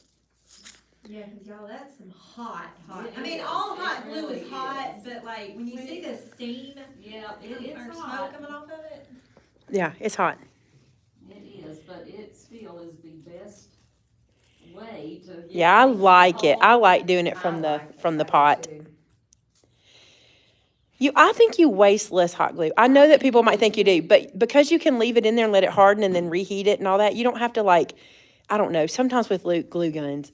Yeah, cause y'all, that's some hot. It I mean, is. all hot It glue really is hot, is. but like, when you see the steam Yeah, or it's smoke hot. coming off of it. Yeah, it's hot. It is, but it still is the best way to. get Yeah, I things like it. I all- like doing it from the pot. I think you waste less hot glue. I know that people might think you do, but because you can leave it in there and let it harden and then reheat it and all that, you don't have to I don't know, sometimes with glue guns,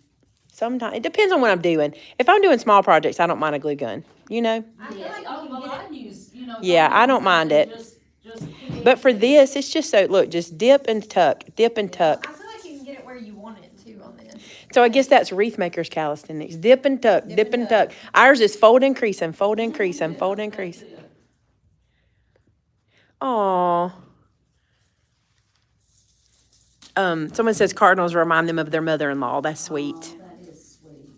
sometimes, it depends on what I'm doing. If I'm doing small projects, I don't mind a glue gun, you know? I feel Yeah, like oh, you well, can get I use, you know. if Yeah, I'm I doing don't mind something, it. Just quick. But for this, it's just so, look, just dip and tuck, dip and tuck. I feel like you can get it where you want it to on this. So I guess that's wreath maker's calisthenics. Dip and tuck, dip and tuck. Ours is fold and crease and fold and crease and fold and crease. That's it. Aw. Someone says cardinals remind them of their mother-in-law. That's sweet. Oh, that is sweet.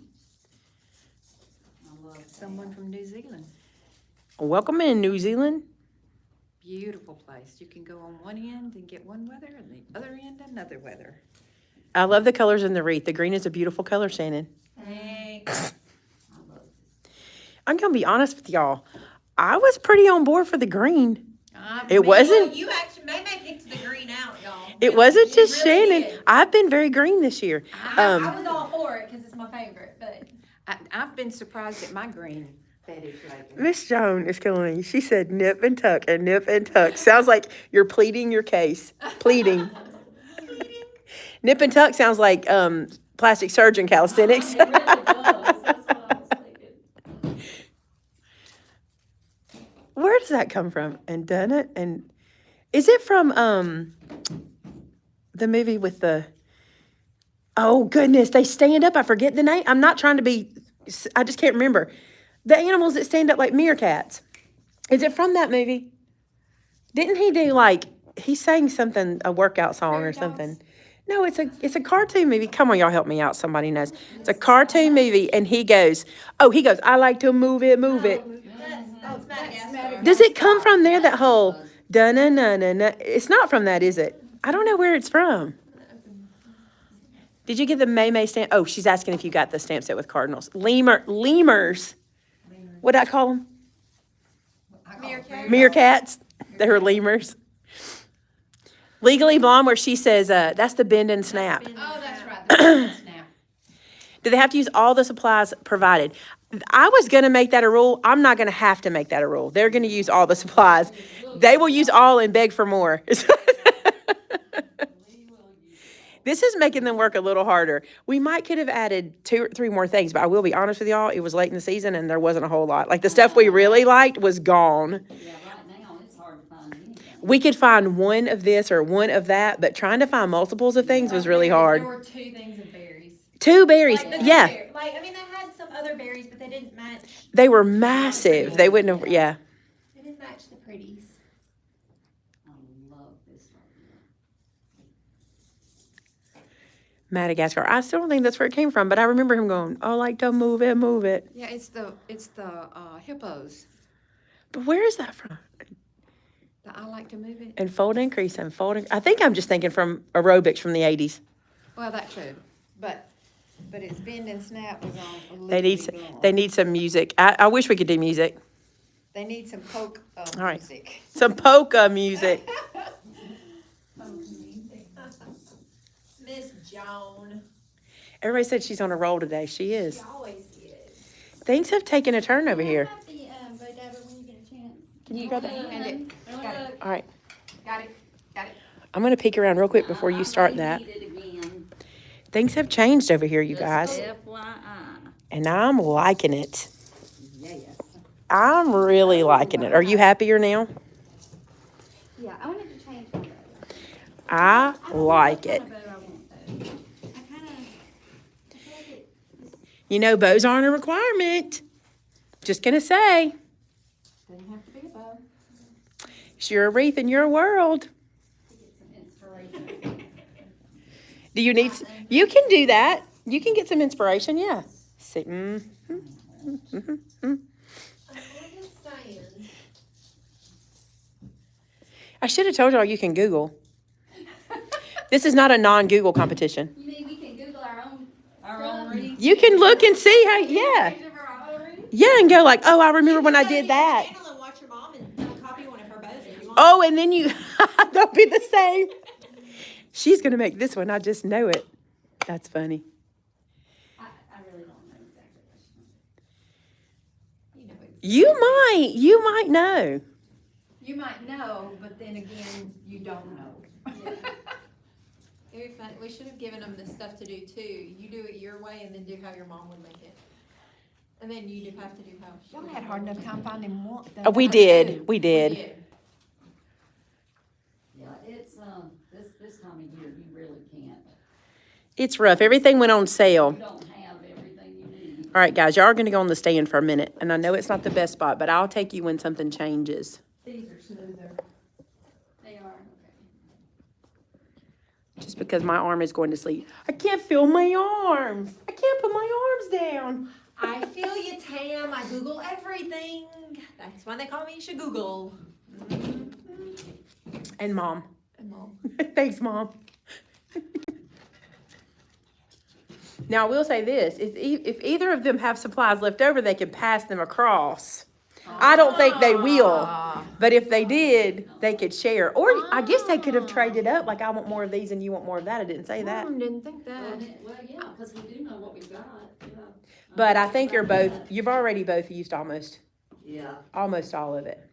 I love that. Someone from New Zealand. Welcome in, New Zealand. Beautiful place. You can go on one end and get one weather and the other end another weather. I love the colors in the wreath. The green is a beautiful color, Shannon. Thanks. I love this. I'm gonna be honest with y'all. I was pretty on board for the green. It Well, wasn't. you actually, Maymay picked the green out, y'all. It wasn't She just really Shannon. did. I've been very green this year. I was all for it, cause it's my favorite, but. I've been surprised at my green fetish lately. Miss Joan is killing me. She said nip and tuck and nip and tuck. Sounds like you're pleading your case. Pleading. Nip and tuck sounds like plastic surgeon calisthenics. It really does. That's what I was thinking. Where does that come from? And done it? And is it from the movie with the, oh goodness, they stand up. I forget the name. I'm not trying to be, I just can't remember. The animals that stand up like meerkats. Is it from that movie? Didn't he do he sang something, a workout song or something? No, it's a cartoon movie. Come on, y'all help me out. Somebody knows. It's a cartoon movie and he goes, I like to move it, move it. That's Madagascar. Does it come from there, that whole da-na-na-na-na? It's not from that, is it? I don't know where it's from. Did you get the Maymay stamp? Oh, she's asking if you got the stamp set with cardinals. Lemurs. What'd I call them? Meerkat. Meerkats. They were lemurs. Legally Blonde, where she says, that's the bend and snap. Oh, that's right. Snap. Do they have to use all the supplies provided? I was gonna make that a rule. I'm not gonna have to make that a rule. They're gonna use all the supplies. They will use all and beg for more. This is making them work a little harder. We might could have added 2 or 3 more things, but I will be honest with y'all, it was late in the season and there wasn't a whole lot. Like the stuff we really liked was gone. Yeah, right now, it's hard to find anything. We could find one of this or one of that, but trying to find multiples of things was really hard. There were 2 things of berries. 2 berries, Like, the yeah. berry- Like, I mean, they had some other berries, but they didn't match. They were massive. They wouldn't have, yeah. They didn't match the pretties. I love this right here. Madagascar. I still don't think that's where it came from, but I remember him going, "I like to move it, move it." Yeah, it's the hippos. But where is that from? I like to move it. And fold, increase, and fold. I think I'm just thinking from aerobics from the 80s. Well, that too, but it's bend and snap was on. They need some music. I wish we could do music. They need some polka All right. music. Some polka music. Miss Joan. Everybody said she's on a roll today. She is. She always is. Things have taken a turn over here. Have the, bow dabber when you get a chance. Can you grab that? Hand it. Got it. All right. Got it. Got it. I'm going to peek around real quick before you start that. Read it again. Things have changed over here, you Just guys. FYI. And I'm liking it. Yes. I'm really liking it. Are you happier now? Yeah, I wanted to change my bow. I like it. I kind of, I feel like it, You know, bows aren't a requirement. Just gonna say. Doesn't have to be a bow. It's your wreath in your world. Inspiration. Do you need, you can do that. You can get some inspiration, yeah. See, I'm gonna stand. I should have told y'all you can Google. This is not a non-Google competition. you mean we can Google Our own read. You can look and see how, yeah. Yeah, and go like, oh, I remember when I did that. Channel and watch your mom and copy one of her bows if you want. Oh, and then you, they'll be the same. She's gonna make this one, I just know it. That's funny. I really don't know exactly what You know it's- You might know. You might know, but then again, you don't know. Very fun. We should have given them the stuff to do too. You do it your way and then do how your mom would make it. And then you do have to do how she Y'all would had make hard it. enough time finding one. We did, we did. Yeah, it's, this time of year, you really can't. It's rough. Everything went on sale. You don't have everything you need. All right, guys, y'all are gonna go on the stand for a minute. And I know it's not the best spot, but I'll take you when something changes. These are smoother. they are. Just because my arm is going to sleep. I can't feel my arms. I can't put my arms down. I feel you, Tam. I Google everything. That's why they call me Google. And Mom. And Mom. Thanks, Mom. Now, I will say this. If either of them have supplies left over, they can pass them across. I don't think they will. But if they did, they could share. Or I guess they could have traded up. Like, I want more of these and you want more of that. I didn't say that. Didn't think that. Well, yeah, because we do know what we've got, yeah. But I think you've already both used almost all of it.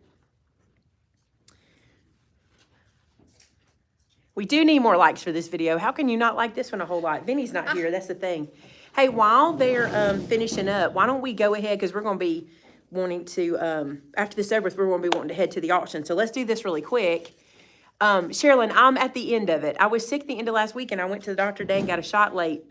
We do need more likes for this video. How can you not like this one a whole lot? Vinny's not here, that's the thing. Hey, while they're finishing up, why don't we go ahead, because we're gonna be wanting to, after this is over, we're gonna be wanting to head to the auction. So let's do this really quick. Sherilyn, I'm at the end of it. I was sick the end of last week and I went to the doctor today and got a shot late.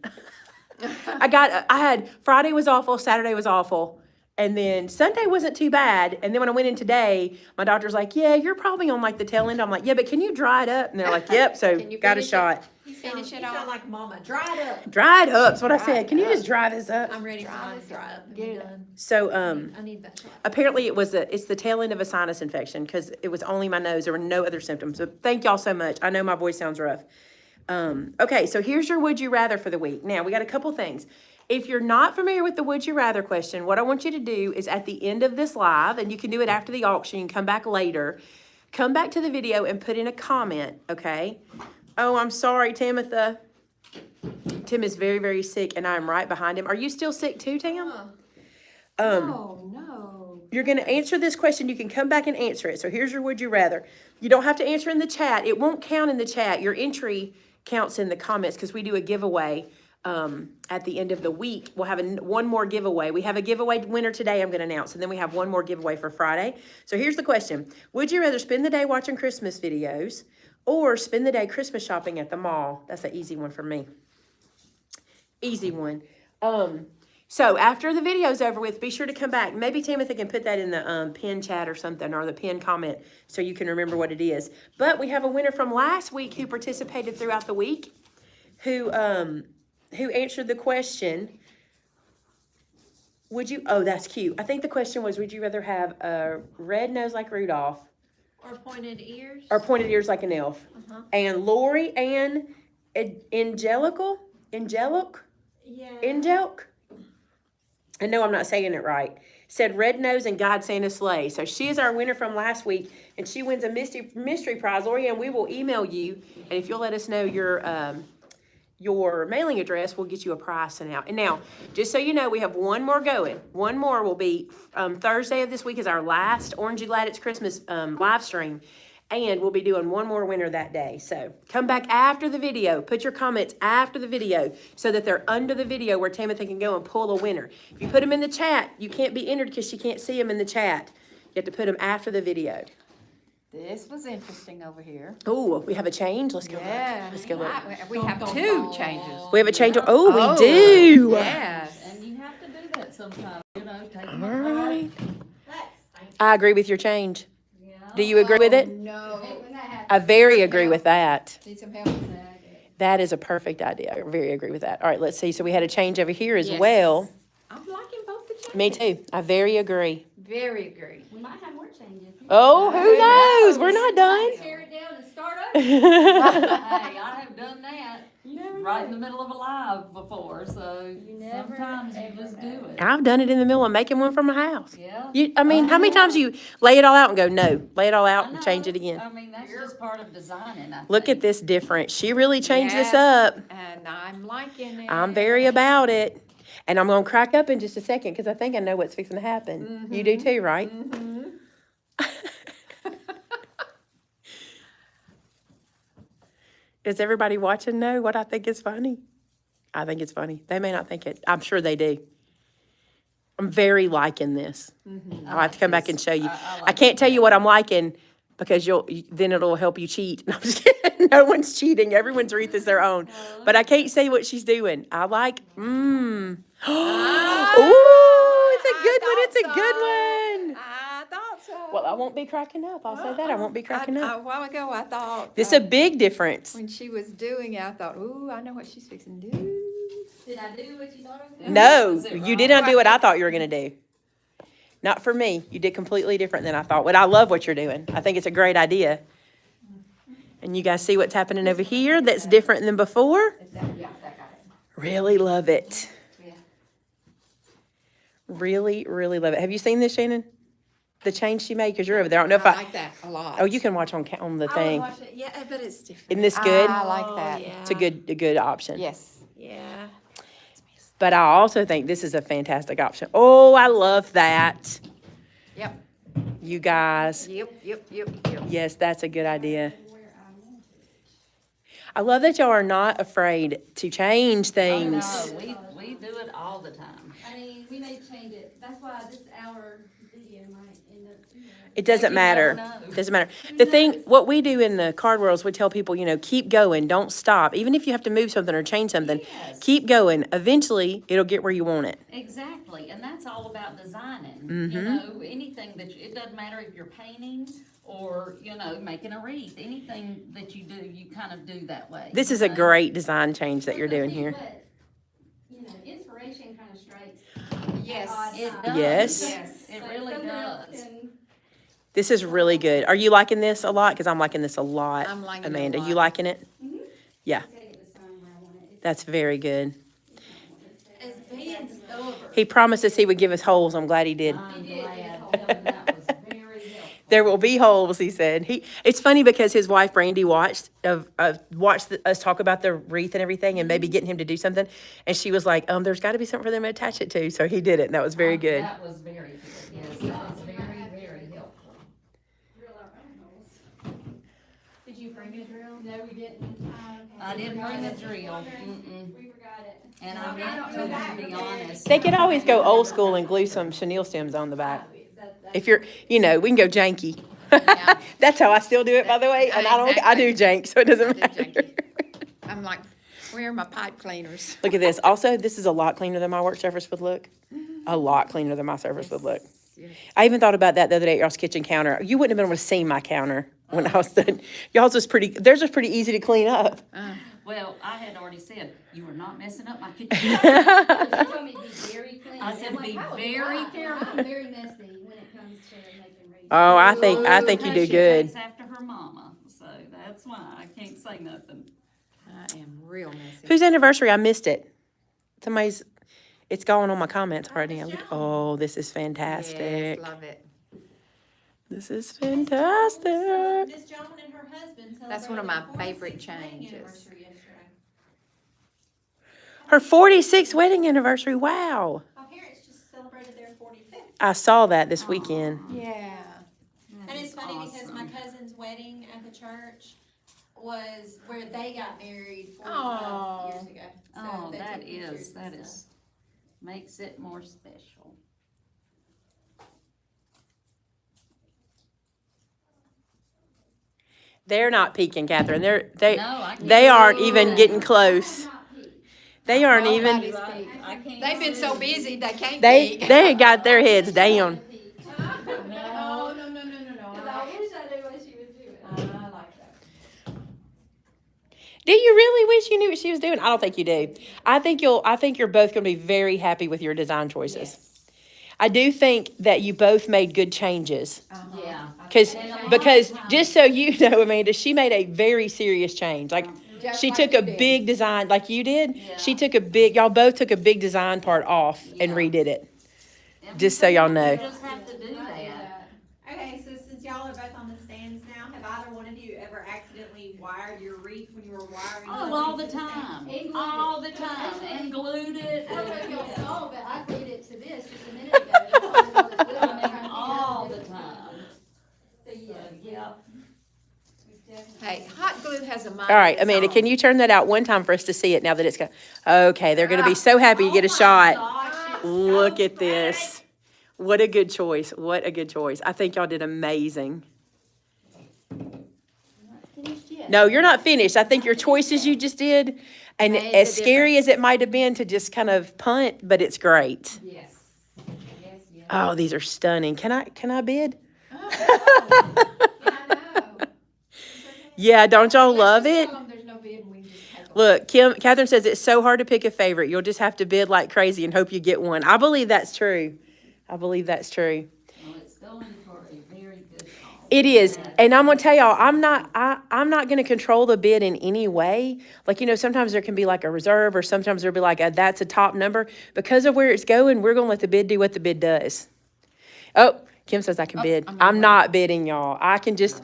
Friday was awful, Saturday was awful. And then Sunday wasn't too bad. And then when I went in today, my doctor's like, yeah, you're probably on like the tail end. I'm like, yeah, but can you dry it up? And they're like, yep, so Can you got a finish it? shot. You sound like Mama. Dry it up. Dry it up, that's what I said. Can you just dry this up? I'm ready for mine to dry up and be done. So, I need that shot. apparently it's the tail end of a sinus infection because it was only my nose. There were no other symptoms. So thank y'all so much. I know my voice sounds rough. Okay, so here's your would you rather for the week. Now, we got a couple things. If you're not familiar with the would you rather question, what I want you to do is at the end of this live, and you can do it after the auction, you can come back later, come back to the video and put in a comment, okay? Oh, I'm sorry, Timothy. Tim is very, very sick, and I'm right behind him. Are you still sick too, Tim? No. You're going to answer this question. You can come back and answer it. So here's your would you rather. You don't have to answer in the chat. It won't count in the chat. Your entry counts in the comments because we do a giveaway at the end of the week. We'll have one more giveaway. We have a giveaway winner today I'm going to announce, and then we have one more giveaway for Friday. So here's the question. Would you rather spend the day watching Christmas videos or spend the day Christmas shopping at the mall? That's an easy one for me. Easy one. So after the video's over with, be sure to come back. Maybe Timothy can put that in the pin chat or something, or the pin comment, so you can remember what it is. But we have a winner from last week who participated throughout the week, who answered the question. Oh, that's cute. I think the question was, would you rather have a red nose like Rudolph Or pointed ears. or pointed ears like an elf? Uh-huh. And Lori and Angelic? Yeah. Angelic? I know I'm not saying it right. Said red nose and God Santa sleigh. So she is our winner from last week, and she wins a mystery prize. Lori, and we will email you, and if you'll let us know your mailing address, we'll get you a prize sent out. And now, just so you know, we have one more going. One more will be Thursday of this week is our last Orange Gladys Christmas live stream. And we'll be doing one more winner that day. So come back after the video. Put your comments after the video so that they're under the video where Timothy can go and pull a winner. If you put them in the chat, you can't be entered because you can't see them in the chat. You have to put them after the video. This was interesting over here. Oh, we have a change. Let's go Yeah. look. Let's go look. We have two changes. We have a change. Oh, we do. Yes. And you have to do that sometimes, take All them apart. right. I agree with your change. Yeah. Do you agree with it? No. I very agree with that. Need some help with that. That is a perfect idea. I very agree with that. All right, let's see. So we had a change over here as Yes. well. I'm liking both the changes. Me too. I very agree. Very agree. We might have more changes. Oh, who knows? We're not done. Tear it down and start over. Hey, I have done that You never right in know. the middle of a live before, so never, sometimes you ever just do know. it. I've done it in the middle of making one for my house. Yeah. How many times you lay it all out and go, no, lay it all out and change it again? I mean, that's just part of designing, I Look at think. this difference. She really changed this Yes. up. And I'm liking it. I'm very about it. And I'm going to crack up in just a second because I think I know what's fixing to happen. You do too, right? Does everybody watching know what I think is funny? I think it's funny. They may not think it. I'm sure they do. I'm very liking this. I'll have to come back and show you. I can't tell you what I'm liking because then it'll help you cheat. No, I'm just kidding. No one's cheating. Everyone's wreath is their own. But I can't say what she's doing. I like, Ooh, it's a good one. It's a good one. I thought so. Well, I won't be cracking up. I'll say that. I won't be cracking up. A while ago, I thought. This is a big difference. When she was doing it, I thought, ooh, I know what she's fixing to do. Did I do what you thought I was doing? No, Was it you right? did not do what I thought you were going to do. Not for me. You did completely different than I thought. But I love what you're doing. I think it's a great idea. And you guys see what's happening over here that's different than before? Yeah, that got it. Really love it. Yeah. Really, really love it. Have you seen this, Shannon? The change she made? Because you're over there. I don't know if I I... like that a lot. Oh, you can watch on the thing. Yeah, but it's different. Isn't this good? I like that. Yeah. It's a good option. Yes. Yeah. But I also think this is a fantastic option. Oh, I love that. Yep. You guys. Yep. Yes, that's a good idea. I love that y'all are not afraid to change things. Oh, no, we do it all the time. I mean, we may change it. That's why this hour video might end up. It doesn't You matter. never know. Doesn't matter. The thing, what we do in the card world is we tell people, keep going, don't stop. Even if you have to move something or change something, Yes. keep going. Eventually, it'll get where you want it. Exactly, and that's all about designing. Mm-hmm. Anything it doesn't matter if you're painting or, making a wreath. Anything that you do, you kind of do that way. This is a great design change that you're doing here. But, inspiration kind of strikes. Yes. It does. Yes. It really does. This is really good. Are you liking this a lot? Because I'm liking this a lot. I'm liking it a Amanda, lot. you liking it? Yeah, Gotta get the sun where I want it. It's- that's very good. It's being over. He promised us he would give us holes. I'm glad he did. I'm glad. That was very helpful. There will be holes, he said. It's funny because his wife Brandy watched us talk about the wreath and everything and maybe getting him to do something. And she was like, there's got to be something for them to attach it to. So he did it, and that was very good. That was very good, yes, that was very, very helpful. Drill our own holes. Did you bring a drill? No, we didn't. I didn't bring a drill, mm-mm, We forgot it. and I meant to be honest. They could always go old school and glue some chenille stems on the back. If you're, we can go janky. Yeah. That's how I still do it, by the way. And I do jank, so it doesn't I do matter. janky. I'm like, where are my pipe cleaners? Look at this. Also, this is a lot cleaner than my work surface would look. A lot cleaner than my surface would look. Yes. I even thought about that the other day at y'all's kitchen counter. You wouldn't have been able to see my counter when I was done. Theirs was pretty easy to clean up. Well, I had already said, you were not messing up my kitchen. You told me to be very clean. I said I'm like, be how would very I? careful. I'm very messy when it comes to making wreaths. Oh, I think you do She good. takes after her mama, so that's why I can't say nothing. I am real messy. Whose anniversary? I missed it. It's going on my comments already. Oh, this is fantastic. Yes, love it. This is fantastic. Miss Joan and her husband celebrated That's one of my their favorite 46th wedding changes. anniversary yesterday. Her 46th wedding anniversary. Wow. My parents just celebrated their 45th. I saw that this weekend. Yeah. And it's funny because my Awesome. cousin's wedding at the church was where they got married 45 Aw. years ago. So Oh, they that took pictures and is, stuff. makes it more special. They're not peeking, Catherine. No, I can't. They aren't see even that. getting close. They aren't even. Nobody's peeked. I can't They've been so see. busy, they can't They peek. got their heads down. No, no, no, no, no, Cause no. I wish I knew what she was doing. I like that. Do you really wish you knew what she was doing? I don't think you do. I think you're both going to be very happy with your design choices. I do think that you both made good changes. Yeah. Because And a lot of because times- just so you know, Amanda, she made a very serious change. Like Just she like took you a did. big design, like you did. Yeah. She took y'all both took a big design part off and Yeah. redid it. And Just so y'all know. You just have to do that. Okay, so since y'all are both on the stands now, have either one of you ever accidentally wired your wreath when you were wiring? Oh, all the time, And glued all it. the time, and glued it. I don't know if y'all and- saw, but I glued it to this just a minute ago. That's why I was gluing it, trying to figure out All how to the do it. time. So, So, yes, yeah. we've definitely- Hey, hot glue has a mind. All right, of its Amanda, own. can you turn that out one time for us to see it now that it's got? Okay, they're going to be so happy to get a Oh my shot. gosh, it's so Look at pretty. this. What a good choice. What a good choice. I think y'all did amazing. No, you're not finished. I think your choices you just did, and Made as the scary as it might have been to just kind of punt, but it's great. Yes, yes, yes. Oh, these are stunning. Can I bid? Oh, Yeah, I know. Yeah, don't y'all let's love just it? tell 'em there's no bid and we can just take 'em. Look, Catherine says it's so hard to pick a favorite. You'll just have to bid like crazy and hope you get one. I believe that's true. I believe that's true. Well, it's going for a very good cause. It is, and I'm gonna tell y'all, I'm not gonna control the bid in any way. Like, sometimes there can be like a reserve, or sometimes there'll be like that's a top number. Because of where it's going, we're gonna let the bid do what the bid does. Oh, Kim says I can bid. I'm not I'm winning. not bidding, y'all. I can just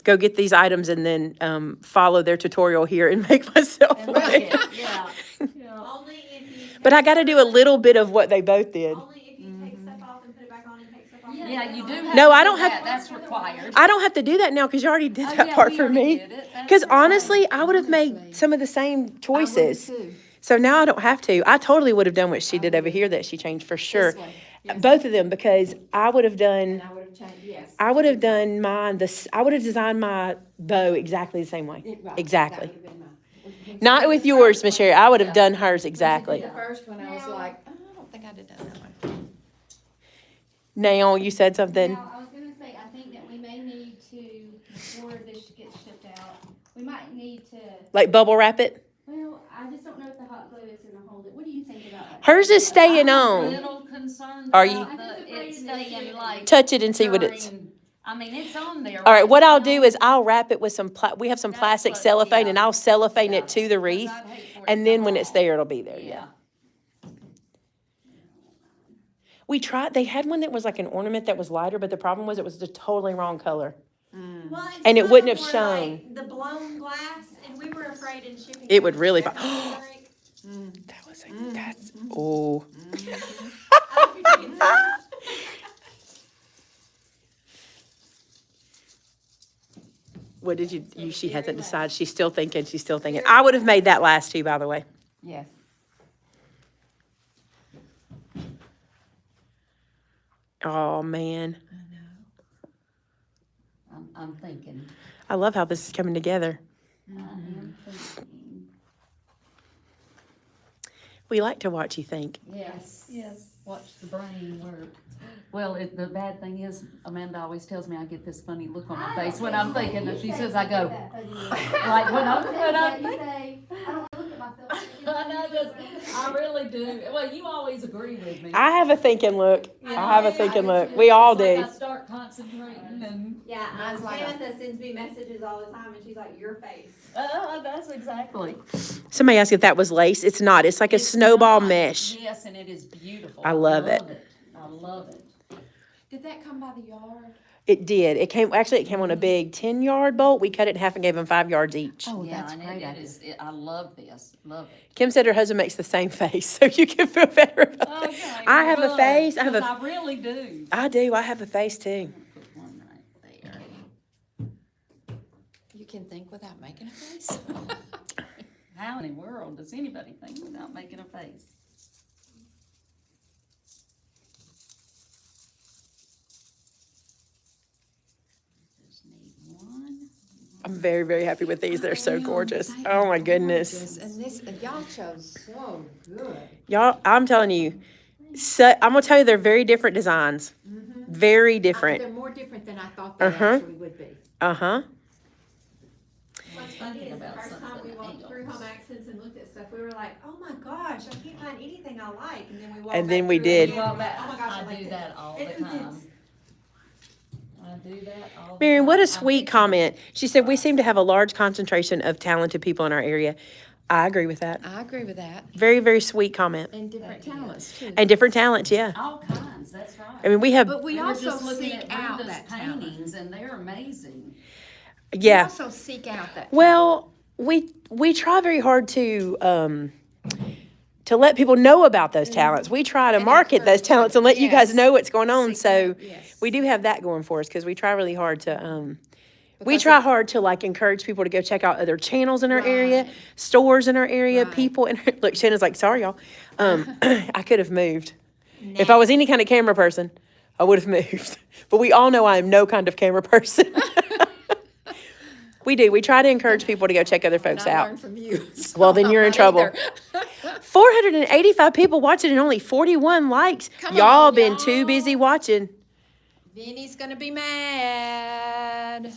go get these items and then follow their tutorial here and make myself And win. look at- yeah, yeah. Only if you. But I got to do a little bit of what they both did. Only if you take stuff off and put it back on and take stuff off. Yeah, you do have. No, to I do don't have- that. That's required. I don't have to do that now because you already did Oh, that yeah, part we for already me. did it. That's Because right. honestly, I would have made Honestly. some of the same I would choices. too. So now I don't have to. I totally would have done what she did over here that she changed for sure. This way. Yes. Both of them, because I would have done, And I would have changed, yes. I would have done mine, I would have designed my bow exactly the same way. Right, Exactly. that would have been mine. Not with yours, Miss Sherry. I would have done hers When she exactly. did the first one, I was like, oh, I don't think I'd have done that one. Now, you said something. Now, I was gonna say, I think that we may need to, before this gets shipped out, we might need to, Like bubble wrap it. well, I just don't know if the hot glue is gonna hold it. What do you think about that? Hers is staying I'm a on. little concerned Are you- about it staying like. Touch it and see what it's. during- I mean, it's on there. All right, what I'll now. do is I'll wrap it with we have some That's plastic what- cellophane, yeah. and I'll cellophane Yeah, it to the 'cause wreath. I'd hate for it And to then come when it's off. there, it'll be there, yeah. We tried, they had one that was like an ornament that was lighter, but the problem was it was the totally wrong color. Well, And it some wouldn't of have them were shown. like the blown glass, and we were afraid in shipping. It would really that bo- would break. That was that's, oh. I don't know if you can tell. What did she hasn't decided. She's still thinking. I would have made that last too, by the way. Yes. Oh, man. I'm thinking, I love how this is coming together. I am thinking, We like to watch you think. yes, watch the brain work. Well, the bad thing is, Amanda always tells me I get this funny look on my face when I'm thinking, and she says I go, like, when I'm thinking. I don't look at myself. I know, 'cause I really do. Well, you always agree with me. I have a thinking look. You I have a do, thinking do look. too. We all It's like do. I start concentrating and, Yeah, Mine's like a- Tabitha sends me messages all the time, and she's like, "Your face." that's exactly. Somebody asked if that was lace. It's not. It's like a snowball not. mesh. Yes, and it is beautiful. I love it. I love it. Did that come by the yard? It did. It came on a big 10-yard bolt. We cut it in half and gave them 5 yards each. Oh, Yeah, that's and great. it is, I love this, love it. Kim said her husband makes the same face, so you can feel better about that. Okay, I have a good, face. I have 'cause a. I really do. I do. I have a face too. Put one right there. You can think without making a face. How in the world does anybody think without making a face? Just need one. I'm very, very happy with these. They're so gorgeous. Oh my goodness. And this, and y'all chose so good. Y'all, I'm telling you. So, I'm gonna tell you, they're very different designs. Very different. They're more different than I thought they Uh-huh. actually would be. Uh-huh. What's funny is the about first time we something walked through else. Home Accents and looked at stuff, we were like, "Oh my gosh, I can't find anything I like." And then we walked. And then back we through did. again, and we're like, "Oh my gosh, I I like do this." that all the It was- time. I do that all the time. Marion, what a I'm sweet comment. She said, we seem to have a large concentration of talented people in our area. I agree with that. I agree with that. Very, very sweet comment. And different talents too. And different talents, yeah. All kinds, that's right. I mean, we have, But we were also just looking seek at out Brenda's that talent. paintings, and they're amazing. We yeah. also seek out that. Well, we try very hard to let people know about those talents. We try to And market those encourage talents them. and let you guys Yes. know what's going on. Seek So out, yes. we do have that going for us because we try really hard to, we Because try hard to like encourage people to go check out other channels in our area, Right. stores in our area, Right. people. And look, Shanna's like, sorry, y'all. I could have moved. If I was any kind of camera person, I would have moved. But we all know I am no kind of camera person. We do. We try to encourage people to go check other folks I out. learned from you. so Well, then you're in I'm not trouble. either. 485 people watching and only 41 likes. Come Y'all on, been too y'all. busy watching. Vinny's gonna be mad.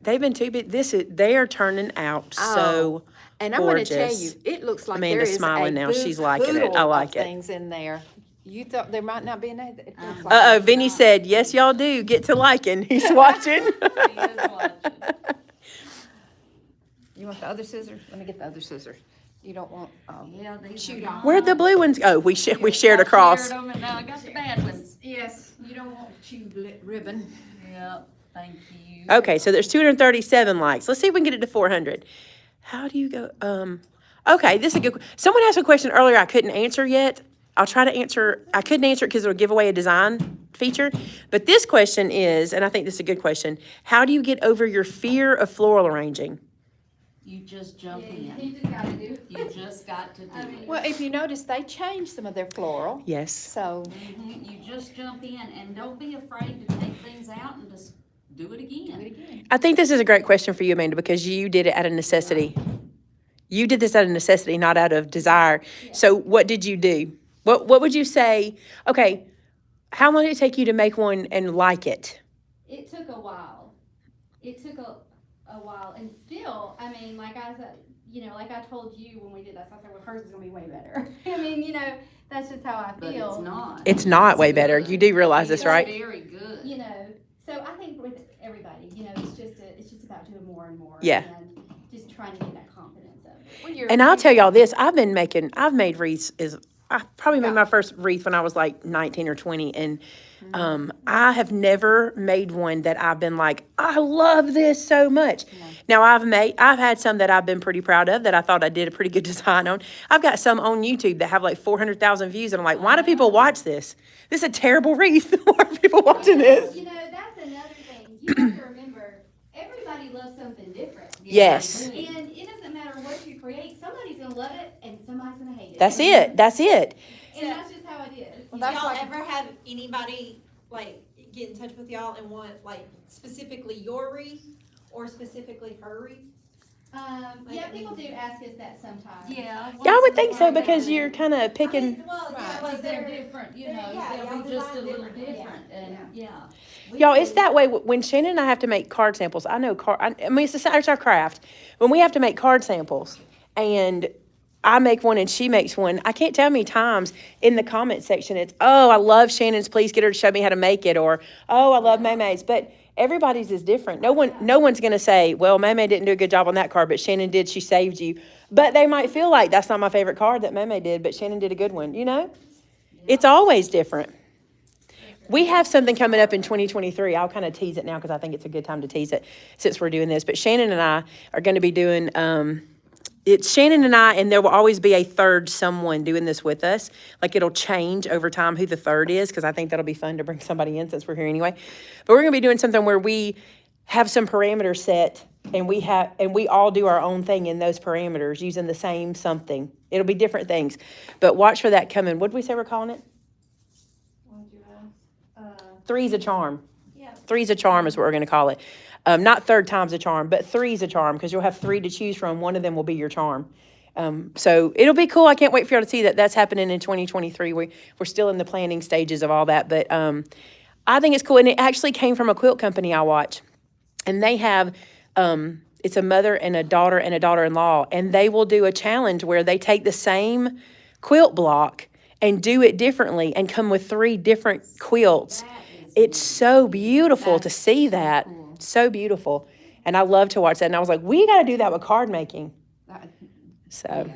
They've been too busy. They are turning out so And I'm gonna tell gorgeous. you, it looks like Amanda's there is smiling a now. She's liking it. I boodle like of it. things in there. You thought there might not be enough? It looks like Uh-oh, there's Vinny not. said, yes, y'all do. Get to liking. He's watching. He is watching. You want the other scissors? Let me get the other scissors. You don't want, Yeah, these Shoot are off. Where'd the blue ones go? We shared across. Shared 'em, and now I got the bad ones. yes, you don't want chewed ribbon. Yep, thank you. Okay, so there's 237 likes. Let's see if we can get it to 400. How do you go? Okay, this is a good. Someone asked a question earlier I couldn't answer yet. I'll try to answer. I couldn't answer it because it'll give away a design feature. But this question is, and I think this is a good question. How do you get over your fear of floral arranging? You just jump You in. just gotta do it. You just got to do it. Well, if you notice, they changed some of their floral, Yes. so. Mhm, you just jump in and don't be afraid to take things out and just do it again. I think this is a great question for you, Amanda, because you did it out of necessity. You did this out of necessity, not out of desire. So what did you do? What would you say? Okay, how long did it take you to make one and like it? It took a while. It took a while, and still, I mean, like I said, like I told you when we did that, so I said, well, hers is gonna be way better. I mean, that's just how I But feel. it's not. It's not way better. good. You do realize this, It's right? very good. So I think with everybody, it's just about doing more and more. Yeah. And just trying to get that confidence up. Well, you're- And I'll tell y'all this, I've made wreaths I probably made my first wreath when I was like 19 or 20, and I have never made one that I've been like, I love this so much. Now I've had some that I've been pretty proud of that I thought I did a pretty good design on. I've got some on YouTube that have like 400,000 views, and I'm like, why do people watch this? This is a terrible wreath. Why are people watching this? You know, that's another thing. You have to remember, everybody loves something different. Yes. And it doesn't matter what you create, somebody's gonna love it and somebody's gonna hate it. That's it. That's it. And that's just how it is. Did y'all ever have anybody, like, get in touch with y'all and want, like, specifically your wreath or specifically her wreath? Yeah, people do ask us that sometimes. Yeah. Yeah, I would think so because you're kind of picking. Well, yeah, Right, like because they're they're, different, you know, yeah, they'll y'all be just a design little differently. different, and, yeah. Y'all, it's that way when Shannon and I have to make card samples. I know I mean, it's our craft. When we have to make card samples and I make one and she makes one, I can't tell how many times in the comment section it's, oh, I love Shannon's, please get her to show me how to make it, or, oh, I love Maymay's. But everybody's is different. No one's going to say, well, Maymay didn't do a good job on that card, but Shannon did, she saved you. But they might feel like that's not my favorite card that Maymay did, but Shannon did a good one, you know? It's always different. We have something coming up in 2023. I'll kind of tease it now because I think it's a good time to tease it since we're doing this. But Shannon and I are going to be doing, it's Shannon and I, and there will always be a third someone doing this with us. Like it'll change over time who the third is, because I think that'll be fun to bring somebody in since we're here anyway. But we're going to be doing something where we have some parameters set, and we all do our own thing in those parameters using the same something. It'll be different things. But watch for that coming. What did we say we're calling it? Three's a charm. Yeah. Three's a charm is what we're going to call it. Not third time's a charm, but three's a charm, because you'll have three to choose from. One of them will be your charm. So it'll be cool. I can't wait for y'all to see that that's happening in 2023. We're still in the planning stages of all that, but I think it's cool. And it actually came from a quilt company I watch. And they have, it's a mother and a daughter-in-law, and they will do a challenge where they take the same quilt block and do it differently and come with 3 different quilts. It's so beautiful to see that. So beautiful. And I love to watch that. And I was like, we got to do that with card making. So,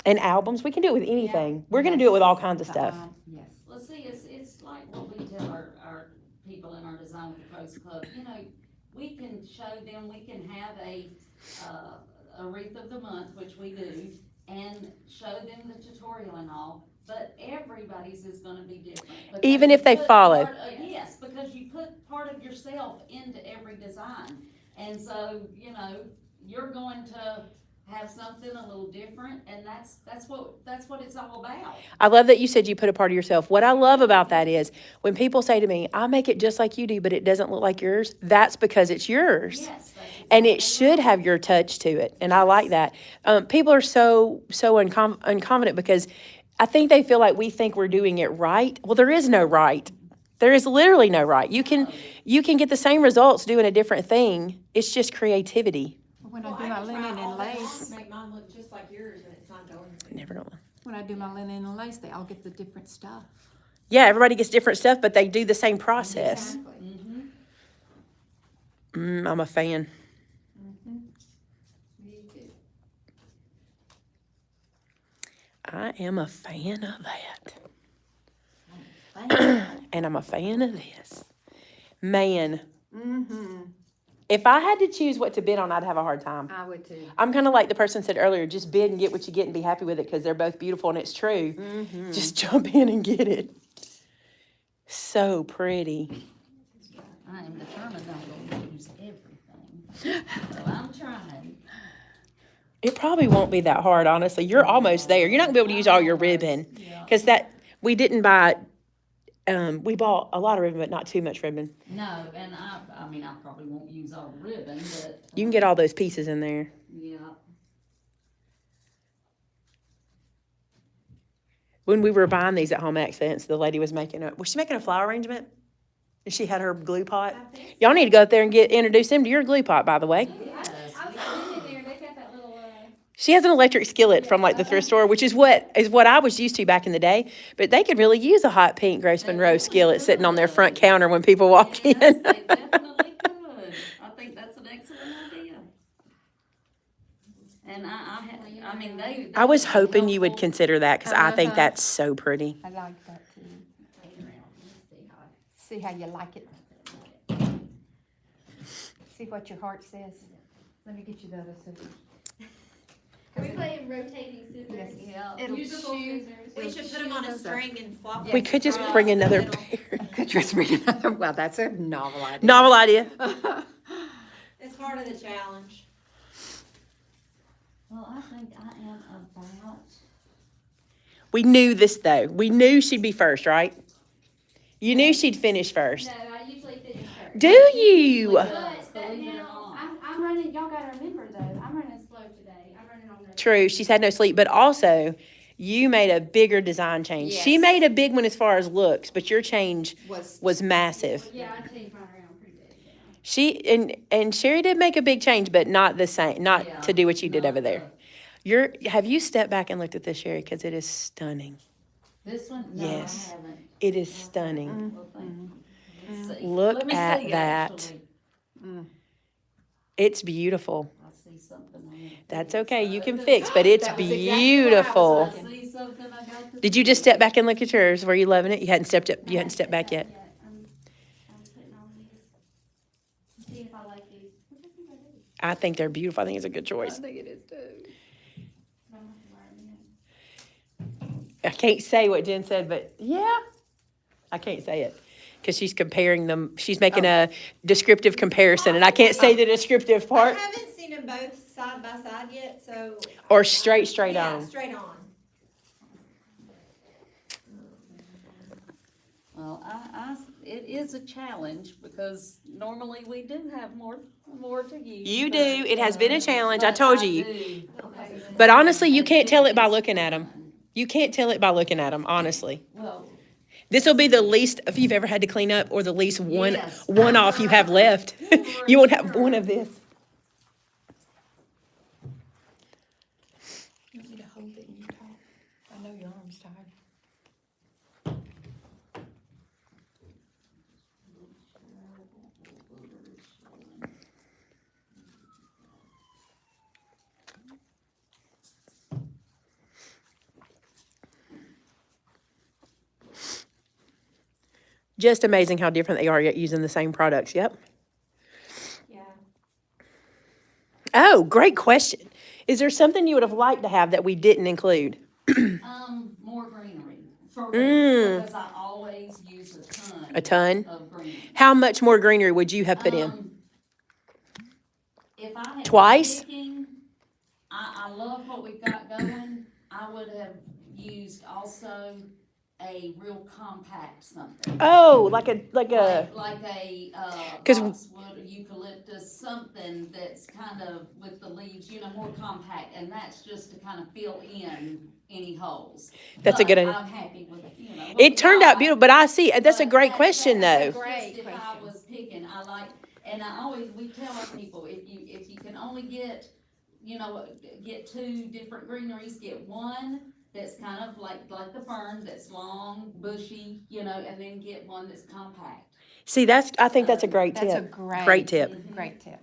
and albums. We can do it with anything. We're going to do it with all kinds of stuff. Yes. Well, see, it's like what we tell our people in our Design with the Pros Club, you know, we can show them, we can have a wreath of the month, which we do, and show them the tutorial and all, but everybody's is gonna be different. Even Because if they you put follow. yes, because you put part of yourself into every design. And so, you know, you're going to have something a little different, and that's what it's all about. I love that you said you put a part of yourself. What I love about that is when people say to me, I make it just like you do, but it doesn't look like yours, that's because it's yours. Yes, that's And it exactly should right. have your touch to it. And I like that. People are so unconfident because I think they feel like we think we're doing it right. Well, there is no right. There is literally no right. You can get the same results doing a different thing. It's just creativity. When Well, I do my can try linen all and the time lace, to make mine look just like yours, and it's not going to. Never gonna. when I do my linen and lace, they all get the different stuff. Yeah, everybody gets different stuff, but they do the same process. Exactly. Mhm. I'm a fan. Me too. I am a fan of that. And I'm a fan of this. Man, if I had to choose what to bid on, I'd have a hard time. I would too. I'm kind of like the person said earlier, just bid and get what you get and be happy with it because they're both beautiful and it's true. Just jump in and get it. So pretty. I am determined I'm going to use everything. So I'm trying. It probably won't be that hard, honestly. You're almost there. You're not gonna be able to use all your ribbon Yeah. because we didn't buy. We bought a lot of ribbon, but not too much ribbon. No, and I mean, I probably won't use all the ribbon, but. You can get all those pieces in there. Yeah. When we were buying these at Home Accents, the lady was she making a flower arrangement? And she had her glue pot. Y'all need to go up there and introduce them to your glue pot, by the way. Yes. I was sitting there, they got that little, She has an electric skillet from like the thrift store, which is what I was used to back in the day. But they could really use a hot pink Grace Monroe skillet sitting on their front counter when people walk in. Yes, they definitely could. I think that's an excellent idea. And I mean, they. I was they were hoping you would helpful. consider that, because I think Uh-huh. that's so pretty. I like that too. Take it around, let's see how it. See how you like it. See what your heart says. Let me get you the other scissors. Are we playing rotating scissors? Yeah. It'll Musical shoot. scissors. We should put them on a string and flop them. We could just across bring the another middle. pair. Could just bring another, well, that's a novel idea. Novel idea. It's part of the challenge. Well, I think I am about, We knew this, though. We knew she'd be first, right? You knew she'd finish first. No, I usually finish first. Do you? But believe it or now, not. I'm running, y'all gotta remember though, I'm running slow today. I'm running on the. True, she's had no sleep, but also, you made a bigger design change. She Yes. made a big one as far as looks, but your change was massive. Yeah, I changed mine around pretty big. Yeah. She, and Sherry did make a big change, but not the same, not Yeah, to do what you did not over there. Have you stepped back and looked at this, Sherry? Because it is stunning. this one? No, Yes. I haven't. It is stunning. Well, thank you. Let's see. Look Let me at see, that. actually. It's beautiful. I see something on it. That's okay, you can fix, but it's That was exactly what I was beautiful. I see something I got to. Did you just step back and look at yours? Were you loving it? You hadn't stepped up, you hadn't stepped back yet? I'm putting on these. See if I like these. Which I think I do. I think they're beautiful. I think it's a good choice. think it is too. I don't have to wear them yet. I can't say what Jen said, but yeah, I can't say it. Because she's comparing them, she's making a descriptive comparison, and I can't say the descriptive I part. haven't seen them both side by side yet, so. Or straight Yeah, on. straight on. Well, it is a challenge because normally we do have more to use. You but, do. It has been a challenge. I but told I you. do. But honestly, you can't tell it by looking at them. You can't tell it by looking at them, honestly. Well, This will be the least, if you've ever had to clean up, or the least Yes. one off you have left. You won't have one of this. You want me to hold it and you talk? I know your arm's tired. Just amazing how different they are, yet using the same products. Yep. Yeah. Oh, great question. Is there something you would have liked to have that we didn't include? more greenery for me, Mm. because I always use A ton? of greenery. How much more greenery would you have put in? If I had been Twice? picking, I love what we've got going. I would have used also a real compact something. Oh, like a, Like a, 'Cause- boxwood or eucalyptus, something that's kind of with the leaves, more compact, and that's just to kind of fill in any holes. That's a good But idea. I'm happy with, what It we turned out got. beautiful, but I see, that's a But great question that's though. just if I was picking, I like, and we tell our people, if you can only get, get two different greeneries, get one that's kind of like the fern, that's long, bushy, and then get one that's compact. See, I think that's a great That's a tip. great. Great tip. Mhm. Great tip.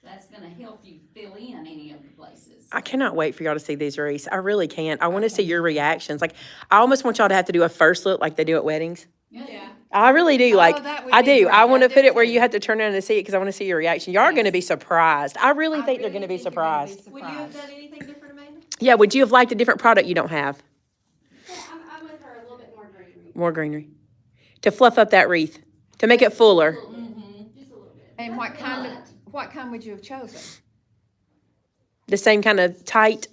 That's gonna help you fill in any of the places. I cannot wait for y'all to see these wreaths. I really can't. I want to see your reactions. Like, I almost want y'all to have to do a first look like they do at weddings. Yeah. I really do. Oh, Like, that would I be do. great. I want to I do put it where too. you have to turn around and see it because I want to see your reaction. Y'all are going to be surprised. I really think they're really going to be think you're gonna be surprised. Would you have surprised. done anything different, Amanda? Yeah, would you have liked a different product you don't have? Yeah, I'm with her a little bit more greenery. More greenery. To fluff up that wreath, to make it fuller. Mhm. Just a little bit. And what kind would you have chosen? The same kind of tight.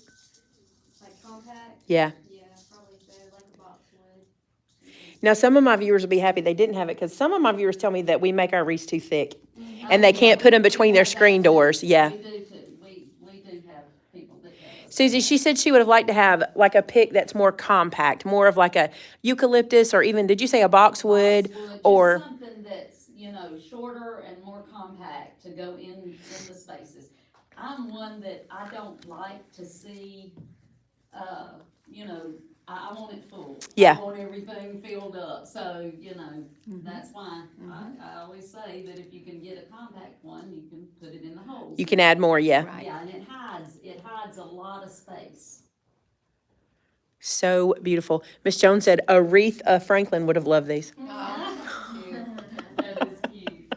Like compact? Yeah. Yeah, probably so, like a boxwood. Now, some of my viewers will be happy they didn't have it because some of my viewers tell me that we make our wreaths too thick and they can't put them between their screen doors. Yeah. We do too. We do have people that do. Susie, she said she would have liked to have like a pick that's more compact, more of like a eucalyptus or even, did you say a boxwood? Just or- something that's, shorter and more compact to go in the spaces. I'm one that I don't like to see, I want it full. Yeah. I want everything filled up, so, that's why I always say that if you can get a compact one, you can put it in the holes. You can add more, yeah. Right. Yeah, and it hides provides a lot of space. So beautiful. Miss Jones said Aretha Franklin would have loved these. That is cute.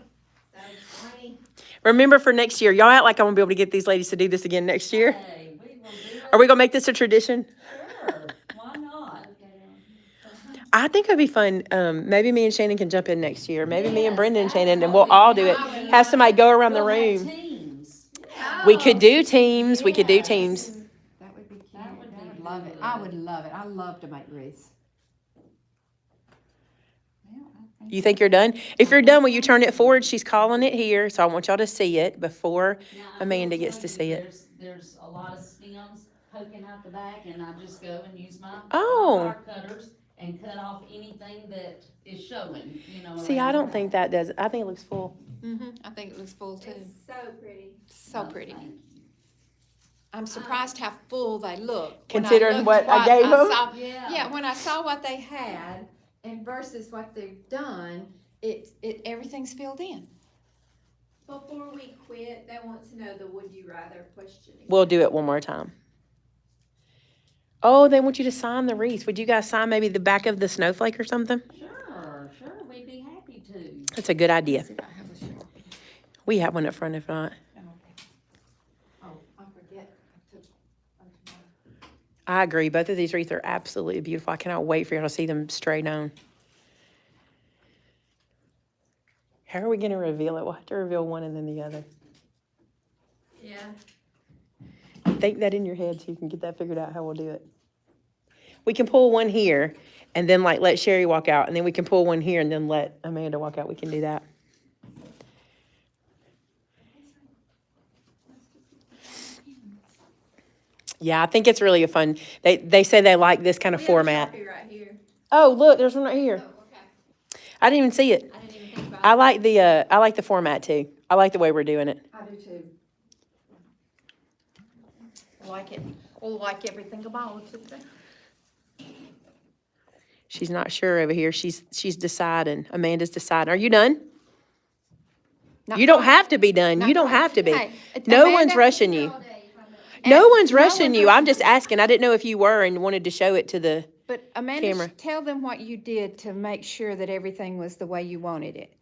Remember for next year, y'all act like I'm gonna be able to get these ladies to do this again next year. Hey, we will do it. Are we gonna make this a tradition? Sure, why not? I think it'd be fun. Maybe me and Shannon can jump in next year. Maybe me and Yes, Brendan and Shannon, and that's we'll all what do we it. do. Have somebody go around the We'll have room. teams. We could do teams. We could do teams. That would be cute. That would be I would love it. good. I would love it. I love to make wreaths. Well, I You think you're done? If you're done, will you turn it forward? She's calling it here, so I want y'all to see it before Now, I will Amanda gets tell to you, see it. There's a lot of stems poking out the back, and I just go and use my Oh. wire cutters and cut off anything that is showing, you know. See, around I the don't think back. that does. I think it looks full. I think it looks full too. It's so pretty. So Oh, pretty. thank you. I'm surprised how full they look. Considering what I gave them? saw- Yeah. Yeah, when I saw what they had and versus what they've done, everything's filled in. Before we quit, they want to know the would you rather question. We'll do it one more time. Oh, they want you to sign the wreath. Would you guys sign maybe the back of the snowflake or something? Sure, we'd be happy to. That's a good idea. See if I have a Sharpie. We have one up front if not. Oh, I forget. I agree. Both of these wreaths are absolutely beautiful. I cannot wait for y'all to see them straight on. How are we going to reveal it? We'll have to reveal one and then the other. Yeah. Think that in your head so you can get that figured out how we'll do it. We can pull one here and then like let Sherry walk out, and then we can pull one here and then let Amanda walk out. We can do that. Yeah, I think it's really a fun. They say they like this kind of format. Sharpie right here. Oh, look, there's one right here. Oh, okay. I didn't even see it. I didn't even think about I like the format too. I like the way we're doing it. I do too. I like it. Well, like everything about it. She's not sure over here. She's deciding. Amanda's deciding. Are you done? You don't have to be done. You don't have to be. Hey, No Amanda, one's rushing you. all day. No one's no rushing one's you. I'm just asking. I didn't know if you were and wanted to show it to the. But Amanda, Camera. tell them what you did to make sure that everything was the way you wanted it.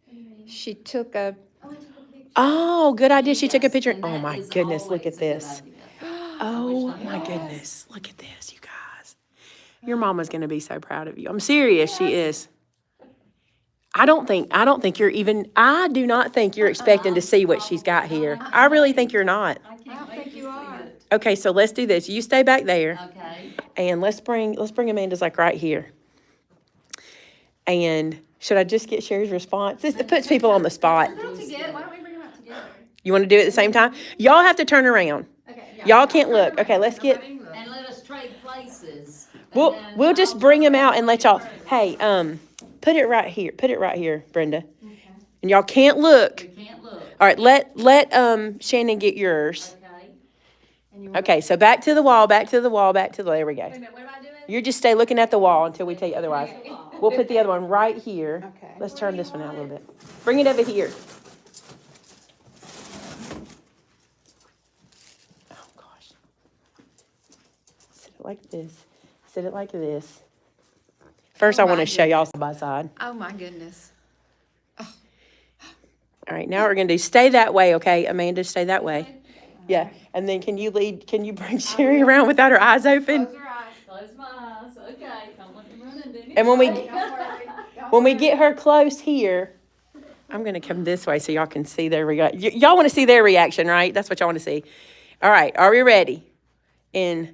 She took a, Oh, I took a picture. Oh, good idea. She took a Yes, picture. and Oh that my is goodness, look always at a good this. idea. Oh my goodness, look at this, you guys. Your mama's gonna be so proud of you. I'm serious, she is. I do not think you're expecting to see what she's got here. I really think you're not. I I don't can't wait think to you see are. it. Okay, so let's do this. You stay back there Okay. and let's bring Amanda's like right here. And should I just get Sherry's response? It puts people on the spot. Put them together. Why don't we bring them out together? You wanna do it at the same time? Y'all have to turn around. Okay. Y'all can't look. Okay, let's get, And let us trade places. and we'll then just I'll bring turn them out around and let y'all, turn. hey, put it right here. Put it right here, Brenda. And y'all can't look. We can't look. All right, let Shannon get yours. Okay. Okay, so back to the wall, there we go. Wait a minute, what am I doing? You just stay looking at the wall until we tell you otherwise. Okay. We'll put the other one right here. Okay. Let's turn this one out a little bit. Bring it over here. Oh, gosh. Sit it like this. Sit it like this. First, I want to show y'all side by side. oh my goodness. All right, now what we're gonna do, stay that way, okay? Amanda, stay that way. Yeah, and then can you bring Sherry around without her eyes open? Close your eyes. Close my eyes. Okay. Don't let me run into And when we, Don't worry. Don't when we worry. get her close here, I'm gonna come this way so y'all can see their reaction. Y'all wanna see their reaction, right? That's what y'all wanna see. All right, are we ready? And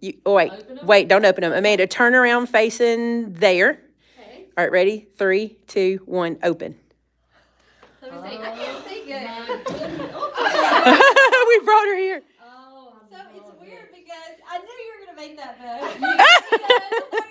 you, oh wait, don't open them. Amanda, turn around facing there. Okay. All right, ready? 3, 2, 1, open. Let me see. I can't see good. My goodness. We brought her here. Oh, so it's weird because I knew you were gonna make that though. I knew you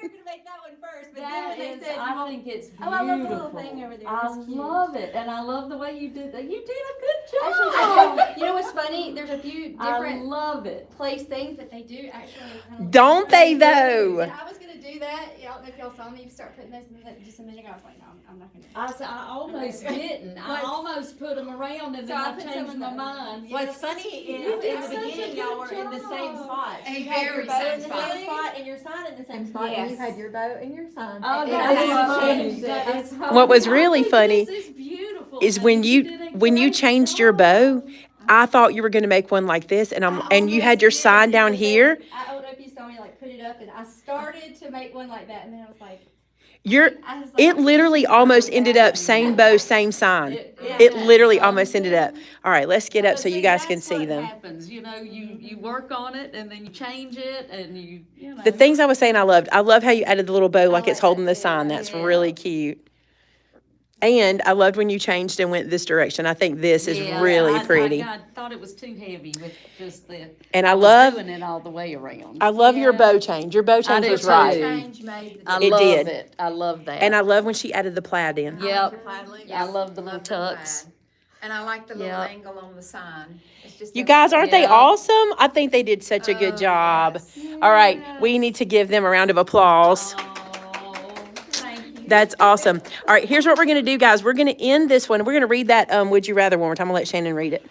were gonna make that one first, but That then they is, said, I think it's beautiful. Oh, I love the little thing over there. I It's cute. love it, and I love the way you did that. You did a good Actually, job. you know what's funny? There's a few I different love it. place things, but they do actually kind of. Don't they though? Yeah, I was gonna do that. I don't know if y'all saw me start putting this in just a minute ago. I was like, no, I'm not gonna do that. I almost didn't. I almost put them around, and So then I I put some changed in my the- mind. What's funny is, in the beginning, y'all were in the same spot. A You had your very bow same in the spot. same spot and your sign in the same spot, and you Yes. had your bow and your sign. Oh, And that's I just funny. changed it. That is funny. What was I really think funny this is beautiful, is and when you did a when you great changed your bow, job. I thought you were gonna make one like this, and and you had your almost sign did, down because here. I don't know if you saw me like put it up, and I started to make one like that, and then I was like, You're, I was like, it literally almost ended up same bow, same sign. It literally almost ended up. All right, let's get up so you guys can see them. Happens, you know, you work on it, and then you change it, and you know. The things I was saying I loved. I love how you added the little bow like it's like holding that the too. sign. That's Yeah. really cute. And I loved when you changed and went this direction. I think this is Yeah, really pretty. I thought it was too heavy with just the. And I was love, doing it all the way around. I love your Yeah. bow change. Your bow change do was too. right. change made the I It love did. it. I love that. And I love when she added the plaid in. Yep. Yeah, I love the little tucks. And I like the little Yep. angle on the sign. It's just. You guys, aren't they Yeah. awesome? I think they did such a good job. All right, we need to give them a round of applause. Oh, thank you. That's awesome. All right, here's what we're gonna do, guys. We're gonna end this one. We're gonna read that Would You Rather one more time. I'm gonna let Shannon read it.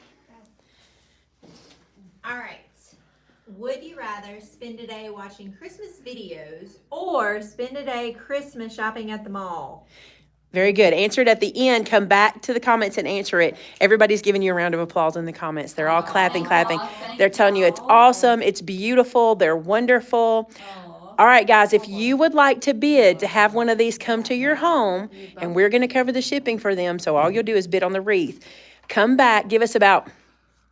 All right. Would you rather spend a day watching Christmas videos or spend a day Christmas shopping at the mall? Very good. Answer it at the end. Come back to the comments and answer it. Everybody's giving you a round of applause in the comments. They're all clapping. Thank They're telling you it's y'all. awesome, it's beautiful, they're wonderful. All right, guys, if you would like to bid to have one of these come to your home, and we're going to cover the shipping for them, so all you'll do is bid on the wreath. Come back, give us about,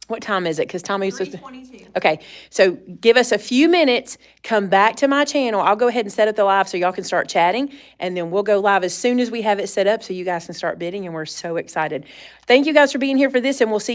what time is it? Because Tommy was supposed to. 3:22. Okay, so give us a few minutes, come back to my channel. I'll go ahead and set up the live so y'all can start chatting, and then we'll go live as soon as we have it set up so you guys can start bidding, and we're so excited. Thank you guys for being here for this, and we'll see you